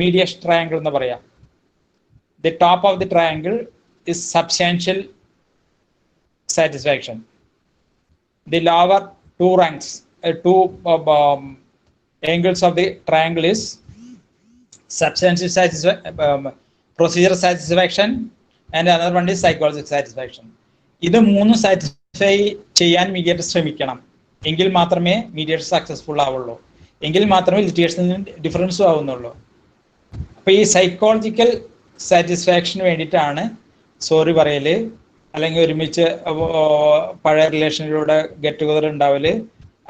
മീഡിയേഷൻ ട്രയാങ്കിൾ എന്ന് പറയാം. The top of the triangle is substantial satisfaction. The lower two ranks, two angles of the triangle is substantial procedural satisfaction and another one is psychological satisfaction. ഇത് 3 സാറ്റിസ്ഫൈ ചെയ്യാൻ മീഡിയേറ്റർ ശ്രമിക്കണം. എങ്കിൽ മാത്രമേ മീഡിയേറ്റർ സക്സസ്ഫുൾ ആവുള്ളൂ. എങ്കിൽ മാത്രമേ ലിറ്റിഗേഷനിൽ ഡിഫറൻസും ആവുന്നുള്ളൂ. അപ്പൊ ഈ സൈക്കോളജിക്കൽ സാറ്റിസ്ഫാക്ഷന് വേണ്ടിയിട്ടാണ് സോറി പറയല്, അല്ലെങ്കിൽ ഒരുമിച്ച് പഴയ റിലേഷനിലൂടെ ഗെറ്റ് ടുഗദർ ഉണ്ടാവല്,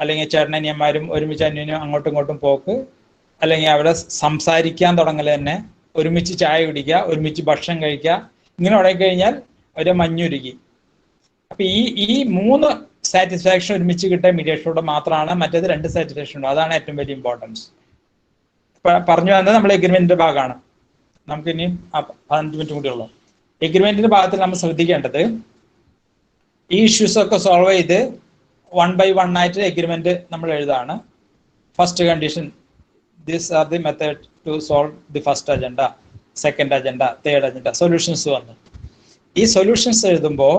അല്ലെങ്കിൽ ചേട്ടനനിയന്മാരും ഒരുമിച്ച് അന്യോന്യം അങ്ങോട്ടും ഇങ്ങോട്ടും പോക്ക്, അല്ലെങ്കിൽ അവിടെ സംസാരിക്കാൻ തുടങ്ങൽ തന്നെ, ഒരുമിച്ച് ചായ കുടിക്കുക, ഒരുമിച്ച് ഭക്ഷണം കഴിക്കുക, ഇങ്ങനെ തുടങ്ങി കഴിഞ്ഞാൽ അവരെ മഞ്ഞുരുകി. അപ്പൊ ഈ 3 സാറ്റിസ്ഫാക്ഷൻ ഒരുമിച്ച് കിട്ടിയ മീഡിയേഷനിലൂടെ മാത്രമാണ്. മറ്റേത് 2 സാറ്റിസ്ഫാക്ഷൻ ഉണ്ട്. അതാണ് ഏറ്റവും വലിയ ഇമ്പോർട്ടൻസ്. പറഞ്ഞു വന്നത് നമ്മൾ എഗ്രിമെന്റിന്റെ ഭാഗമാണ്. നമുക്ക് ഇനി 15 മിനിറ്റ് കൂടി ഉള്ളൂ. എഗ്രിമെന്റിന്റെ ഭാഗത്തിൽ നമ്മൾ ശ്രദ്ധിക്കേണ്ടത് ഈ ഇഷ്യൂസ് ഒക്കെ സോൾവ് ചെയ്ത് 1 by 1 ആയിട്ട് എഗ്രിമെന്റ് നമ്മൾ എഴുതാണ്. First condition, these are the method to solve the first agenda, second agenda, third agenda, solutions വന്നു. ഈ സൊല്യൂഷൻസ് എഴുതുമ്പോൾ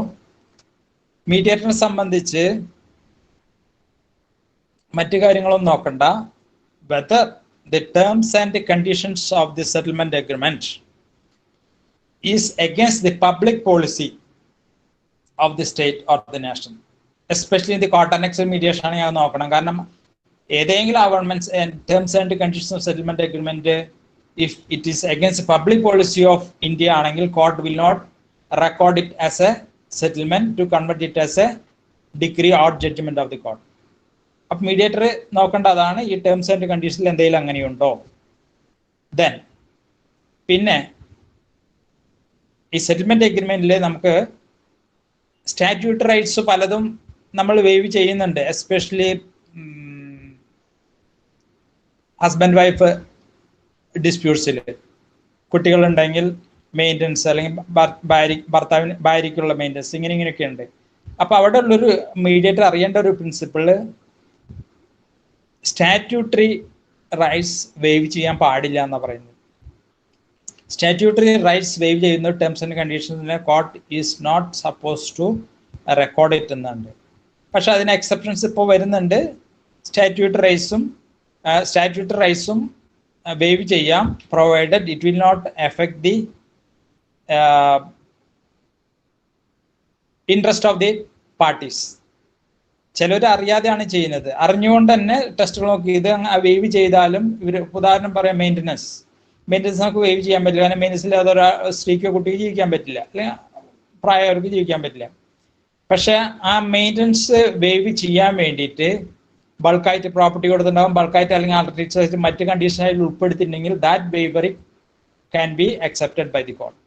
മീഡിയേറ്ററിനെ സംബന്ധിച്ച് മറ്റു കാര്യങ്ങളൊന്നും നോക്കണ്ട. Whether the terms and conditions of the settlement agreement is against the public policy of the state or the nation, especially in the court annex mediation ആണ് ഞാൻ നോക്കണം. കാരണം ഏതെങ്കിലും government terms and conditions of settlement agreement if it is against the public policy of India ആണെങ്കിൽ court will not record it as a settlement to convert it as a decree or judgment of the court. അപ്പൊ മീഡിയേറ്റർ നോക്കേണ്ട അതാണ്, ഈ ടേംസ് ആൻഡ് കണ്ടീഷനിൽ എന്തെങ്കിലും അങ്ങനെയുണ്ടോ. ദെൻ പിന്നെ ഈ സെറ്റിൽമെന്റ് അഗ്രിമെന്റിൽ നമുക്ക് സ്റ്റാറ്റ്യൂട്ടറി റൈറ്റ്സ് പലതും നമ്മൾ വേവ് ചെയ്യുന്നുണ്ട്. എസ്പെഷ്യലി ഹസ്ബൻഡ് വൈഫ് ഡിസ്പ്യൂട്ട്സിൽ കുട്ടികളുണ്ടെങ്കിൽ മെയിൻ്റനൻസ്, അല്ലെങ്കിൽ ഭാര്യയ്ക്കുള്ള മെയിൻ്റനൻസ്, ഇങ്ങനെയൊക്കെ ഉണ്ട്. അപ്പൊ അവിടെ ഉള്ളൊരു മീഡിയേറ്റർ അറിയേണ്ട ഒരു പ്രിൻസിപ്പിള്, സ്റ്റാറ്റ്യൂട്ടറി റൈറ്റ്സ് വേവ് ചെയ്യാൻ പാടില്ല എന്നാണ് പറയുന്നത്. സ്റ്റാറ്റ്യൂട്ടറി റൈറ്റ്സ് വേവ് ചെയ്യുന്ന ടേംസ് ആൻഡ് കണ്ടീഷൻസിനെ court is not suppose to record it എന്നുണ്ട്. പക്ഷെ അതിന് എക്സെപ്ഷൻസ് ഇപ്പോൾ വരുന്നുണ്ട്. സ്റ്റാറ്റ്യൂട്ടറി റൈറ്റ്സും വേവ് ചെയ്യാം, provided it will not affect the interest of the parties. ചിലർ അറിയാതെയാണ് ചെയ്യുന്നത്, അറിഞ്ഞുകൊണ്ട് തന്നെ ടെസ്റ്റുകൾ നോക്കി ഇത് വേവ് ചെയ്താലും ഇവർ ഉദാഹരണം പറയാം, മെയിൻ്റനൻസ് നമുക്ക് വേവ് ചെയ്യാൻ പറ്റില്ല. കാരണം മെയിൻ്റനൻസിൽ അതൊരു സ്ത്രീക്കോ കുട്ടിക്ക് ജീവിക്കാൻ പറ്റില്ല, അല്ലെങ്കിൽ പ്രായവർക്ക് ജീവിക്കാൻ പറ്റില്ല. പക്ഷെ ആ മെയിൻ്റനൻസ് വേവ് ചെയ്യാൻ വേണ്ടിയിട്ട് ബൾക്കായിട്ട് പ്രോപ്പർട്ടി കൊടുത്തിട്ടുണ്ടാകും, ബൾക്കായിട്ട് അല്ലെങ്കിൽ ആൾട്ടർനേറ്റീവ്സ് മറ്റ് കണ്ടീഷനായിട്ട് ഉൾപ്പെടുത്തിയിട്ടുണ്ടെങ്കിൽ that wavering can be accepted by the court.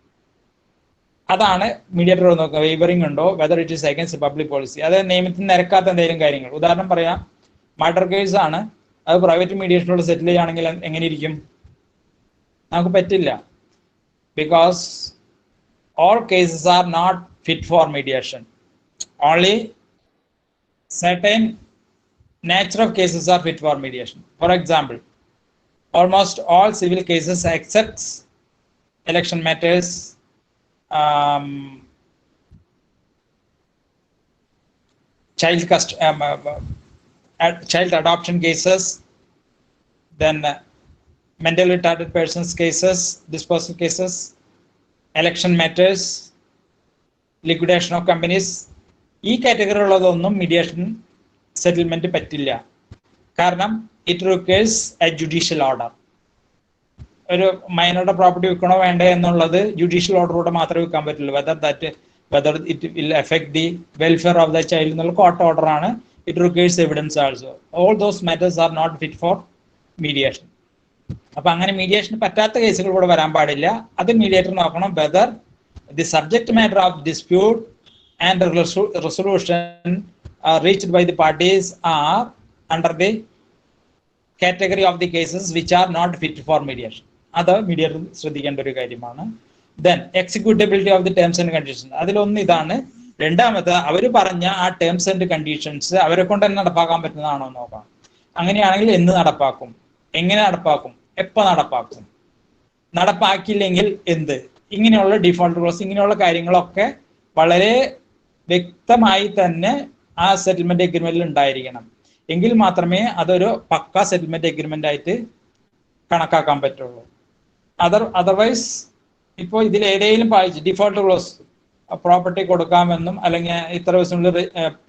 അതാണ് മീഡിയേറ്റർ നോക്കുക, വേവറിംഗ് ഉണ്ടോ, whether it is against public policy. അത് നിയമത്തിന് നിരക്കാത്ത എന്തെങ്കിലും കാര്യങ്ങൾ, ഉദാഹരണം പറയാം, മർഡർ കേസ് ആണ്, അത് പ്രൈവറ്റ് മീഡിയേഷനോട് സെറ്റിൽ ചെയ്യുകയാണെങ്കിൽ എങ്ങനെ ഇരിക്കും? നമുക്ക് പറ്റില്ല. Because all cases are not fit for mediation. Only certain nature of cases are fit for mediation. For example, almost all civil cases except election matters, child adoption cases, then mental retarded persons cases, disposal cases, election matters, liquidation of companies. ഈ കാറ്റഗറിയുള്ളതൊന്നും മീഡിയേഷൻ സെറ്റിൽമെന്റ് പറ്റില്ല. കാരണം it requires A judicial order. ഒരു മൈനറുടെ പ്രോപ്പർട്ടി വിൽക്കണോ വേണ്ടേ എന്നുള്ളത് ജുഡീഷ്യൽ ഓർഡറിലൂടെ മാത്രമേ വിൽക്കാൻ പറ്റുള്ളൂ. Whether it will effect the welfare of the child എന്നുള്ള കോർട്ട് ഓർഡർ ആണ്. It requires evidence also. All those matters are not fit for mediation. അപ്പൊ അങ്ങനെ മീഡിയേഷൻ പറ്റാത്ത കേസുകൾ കൂടെ വരാൻ പാടില്ല. അത് മീഡിയേറ്റർ നോക്കണം. Whether the subject matter of dispute and resolution reached by the parties are under the category of the cases which are not fit for mediation. അത് മീഡിയേറ്റർ ശ്രദ്ധിക്കേണ്ട ഒരു കാര്യമാണ്. Then executability of the terms and conditions. അതിലൊന്ന് ഇതാണ്. രണ്ടാമത് അവർ പറഞ്ഞ ആ ടേംസ് ആൻഡ് കണ്ടീഷൻസ് അവരെ കൊണ്ട് തന്നെ നടപ്പാക്കാൻ പറ്റുന്നതാണോ എന്ന് നോക്കാം. അങ്ങനെയാണെങ്കിൽ എന്ന് നടപ്പാക്കും, എങ്ങനെ നടപ്പാക്കും, എപ്പോൾ നടപ്പാക്കും, നടപ്പാക്കിയില്ലെങ്കിൽ എന്ത്, ഇങ്ങനെയുള്ള ഡിഫോൾട്ട് ക്ലോസ്, ഇങ്ങനെയുള്ള കാര്യങ്ങളൊക്കെ വളരെ വ്യക്തമായി തന്നെ ആ സെറ്റിൽമെന്റ് എഗ്രിമെന്റിൽ ഉണ്ടായിരിക്കണം. എങ്കിൽ മാത്രമേ അതൊരു പക്ക സെറ്റിൽമെന്റ് എഗ്രിമെന്റ് ആയിട്ട് കണക്കാക്കാൻ പറ്റുള്ളൂ. അതർവൈസ് ഇപ്പോൾ ഇതിൽ ഏതെങ്കിലും ഡിഫോൾട്ട് ക്ലോസ് പ്രോപ്പർട്ടി കൊടുക്കാമെന്നും അല്ലെങ്കിൽ ഇത്ര ദിവസങ്ങളിൽ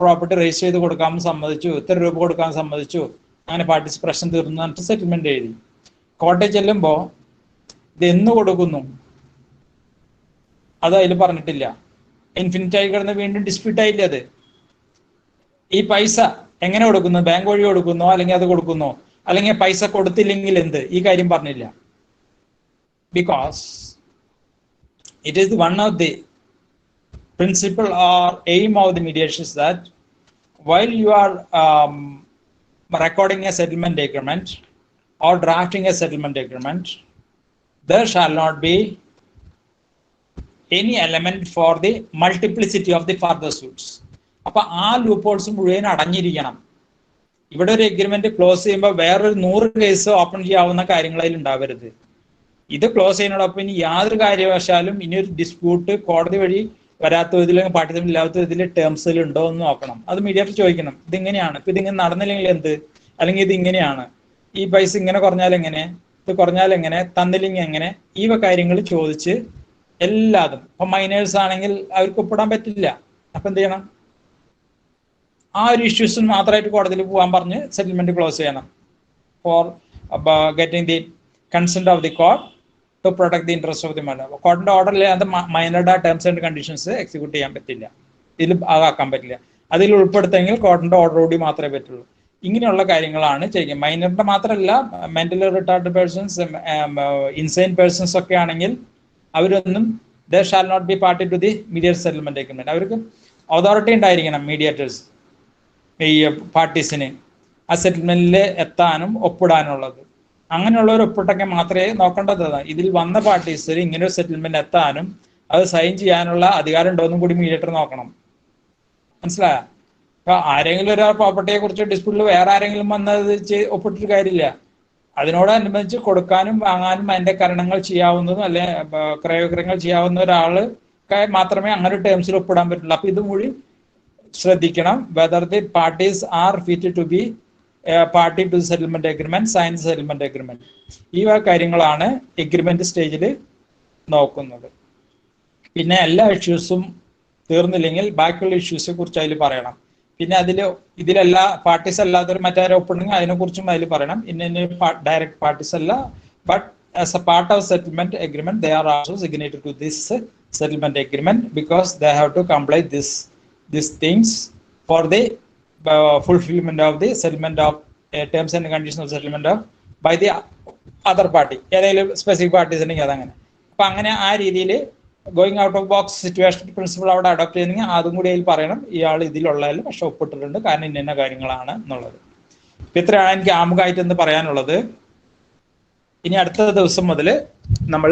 പ്രോപ്പർട്ടി രജിസ്റ്റർ ചെയ്ത് കൊടുക്കാമെന്ന് സമ്മതിച്ചു, ഇത്ര രൂപ കൊടുക്കാൻ സമ്മതിച്ചു, അങ്ങനെ പാർട്ടീസ് പ്രശ്നം തീർന്നു എന്നിട്ട് സെറ്റിൽമെന്റ് എഴുതി. കോടതി ചെല്ലുമ്പോൾ ഇത് എന്ന് കൊടുക്കുന്നു അത് അതിൽ പറഞ്ഞിട്ടില്ല. ഇൻഫിനിറ്റ് ആയി കിടന്ന് വീണ്ടും ഡിസ്പ്യൂട്ട് ആയില്ലേ അത്. ഈ പൈസ എങ്ങനെ കൊടുക്കുന്നു, ബാങ്ക് വഴി കൊടുക്കുന്നോ അല്ലെങ്കിൽ അത് കൊടുക്കുന്നോ, അല്ലെങ്കിൽ പൈസ കൊടുത്തില്ലെങ്കിൽ എന്ത്, ഈ കാര്യം പറഞ്ഞില്ല. Because it is one of the principal or aim of the mediation that while you are recording a settlement agreement or drafting a settlement agreement, there shall not be any element for the multiplicity of the further suits. അപ്പൊ ആ ലൂപ്പ് ഹോൾസ് മുഴുവൻ അടഞ്ഞിരിക്കണം. ഇവിടെ ഒരു എഗ്രിമെന്റ് ക്ലോസ് ചെയ്യുമ്പോൾ വേറൊരു 100 കേസ് ഓപ്പൺ ചെയ്യാവുന്ന കാര്യങ്ങൾ അതിൽ ഉണ്ടാവരുത്. ഇത് ക്ലോസ് ചെയ്യുന്നതോടൊപ്പം ഇനി യാതൊരു കാര്യവശാലും ഇനി ഒരു ഡിസ്പ്യൂട്ട് കോടതി വഴി വരാത്ത വിധത്തിൽ പാർട്ടിസിപ്പന്റ് ഇല്ലാത്ത വിധത്തിൽ ടേംസിൽ ഉണ്ടോ എന്ന് നോക്കണം. അത് മീഡിയേറ്റർ ചോദിക്കണം. ഇതിങ്ങനെയാണ്, ഇപ്പൊ ഇതിങ്ങനെ നടന്നില്ലെങ്കിൽ എന്ത്, അല്ലെങ്കിൽ ഇത് ഇങ്ങനെയാണ്, ഈ പൈസ ഇങ്ങനെ കുറഞ്ഞാൽ എങ്ങനെ, ഇത് കുറഞ്ഞാൽ എങ്ങനെ, തന്നില്ലെങ്കിൽ എങ്ങനെ, ഈ കാര്യങ്ങൾ ചോദിച്ച് എല്ലാതും. ഇപ്പൊ മൈനേഴ്സ് ആണെങ്കിൽ അവർക്ക് ഒപ്പിടാൻ പറ്റില്ല. അപ്പൊ എന്ത് ചെയ്യണം? ആ ഒരു ഇഷ്യൂസിന് മാത്രമായിട്ട് കോടതിയിൽ പോകാൻ പറഞ്ഞ് സെറ്റിൽമെന്റ് ക്ലോസ് ചെയ്യണം. For getting the consent of the court to protect the interest of the minor. കോർട്ടിന്റെ ഓർഡറിൽ അത് മൈനറുടെ ടേംസ് ആൻഡ് കണ്ടീഷൻസ് എക്സിക്യൂട്ട് ചെയ്യാൻ പറ്റില്ല, ഇതിൽ ആക്കാൻ പറ്റില്ല. അതിൽ ഉൾപ്പെടുത്തെങ്കിൽ കോർട്ടിന്റെ ഓർഡർ കൂടി മാത്രമേ പറ്റുള്ളൂ. ഇങ്ങനെയുള്ള കാര്യങ്ങളാണ് ചെയ്യുക. മൈനറിന്റെ മാത്രമല്ല, mentally retard persons, insane persons ഒക്കെ ആണെങ്കിൽ അവരൊന്നും they shall not be party to the mediate settlement agreement. അവർക്ക് അതോറിറ്റി ഉണ്ടായിരിക്കണം മീഡിയേറ്റേഴ്സ്, ഈ പാർട്ടീസിന് ആ സെറ്റിൽമെന്റിൽ എത്താനും ഒപ്പിടാനുള്ളത്. അങ്ങനെയുള്ളവർ ഒപ്പിട്ടൊക്കെ മാത്രമേ നോക്കേണ്ടത്. ഇതിൽ വന്ന പാർട്ടീസിൽ ഇങ്ങനെ ഒരു സെറ്റിൽമെന്റ് എത്താനും അത് സൈൻ ചെയ്യാനുള്ള അധികാരം ഉണ്ടോന്നും കൂടി മീഡിയേറ്റർ നോക്കണം. മനസ്സിലായ? ഇപ്പൊ ആരെങ്കിലും ഒരാൾ പ്രോപ്പർട്ടിയെ കുറിച്ച് ഡിസ്പ്യൂട്ടിൽ വേറെ ആരെങ്കിലും വന്നത് ഒപ്പിട്ടിട്ട് കാര്യമില്ല. അതിനോടനുബന്ധിച്ച് കൊടുക്കാനും വാങ്ങാനും അതിന്റെ കരണങ്ങൾ ചെയ്യാവുന്നതും അല്ലെ ക്രയവിക്രയങ്ങൾ ചെയ്യാവുന്ന ഒരാള് മാത്രമേ അങ്ങനെ ടേംസിൽ ഒപ്പിടാൻ പറ്റുള്ളൂ. അപ്പൊ ഇത് കൂടി ശ്രദ്ധിക്കണം. Whether the parties are fit to be party to settlement agreement, sign settlement agreement. ഈ കാര്യങ്ങളാണ് എഗ്രിമെന്റ് സ്റ്റേജിൽ നോക്കുന്നത്. പിന്നെ എല്ലാ ഇഷ്യൂസും തീർന്നില്ലെങ്കിൽ ബാക്കിയുള്ള ഇഷ്യൂസിനെ കുറിച്ച് അതിൽ പറയണം. പിന്നെ ഇതിലെല്ലാ പാർട്ടീസ് അല്ലാത്തൊരു മറ്റാരും ഒപ്പിടുന്നെങ്കിൽ അതിനെ കുറിച്ചും അതിൽ പറയണം. ഇന്ന ഡയറക്റ്റ് പാർട്ടീസ് അല്ല, but as a part of settlement agreement they are also signated to this settlement agreement because they have to comply these things for the fulfillment of the settlement of terms and conditions of settlement of by the other party. ഏതെങ്കിലും സ്പെസിഫിക് പാർട്ടീസ് ഉണ്ടെങ്കിൽ അതങ്ങനെ. അപ്പൊ അങ്ങനെ ആ രീതിയിൽ going out of box situation principle അവിടെ അഡോപ്റ്റ് ചെയ്യുന്നെങ്കിൽ അതും കൂടി അതിൽ പറയണം. ഇയാൾ ഇതിലുള്ളതിൽ പക്ഷെ ഒപ്പിട്ടിട്ടുണ്ട്, കാരണം ഇന്ന കാര്യങ്ങളാണ് എന്നുള്ളത്. ഇത്രയാണ് എനിക്ക് ആമുഖമായിട്ട് എന്ന് പറയാനുള്ളത്. ഇനി അടുത്ത ദിവസം മുതൽ നമ്മൾ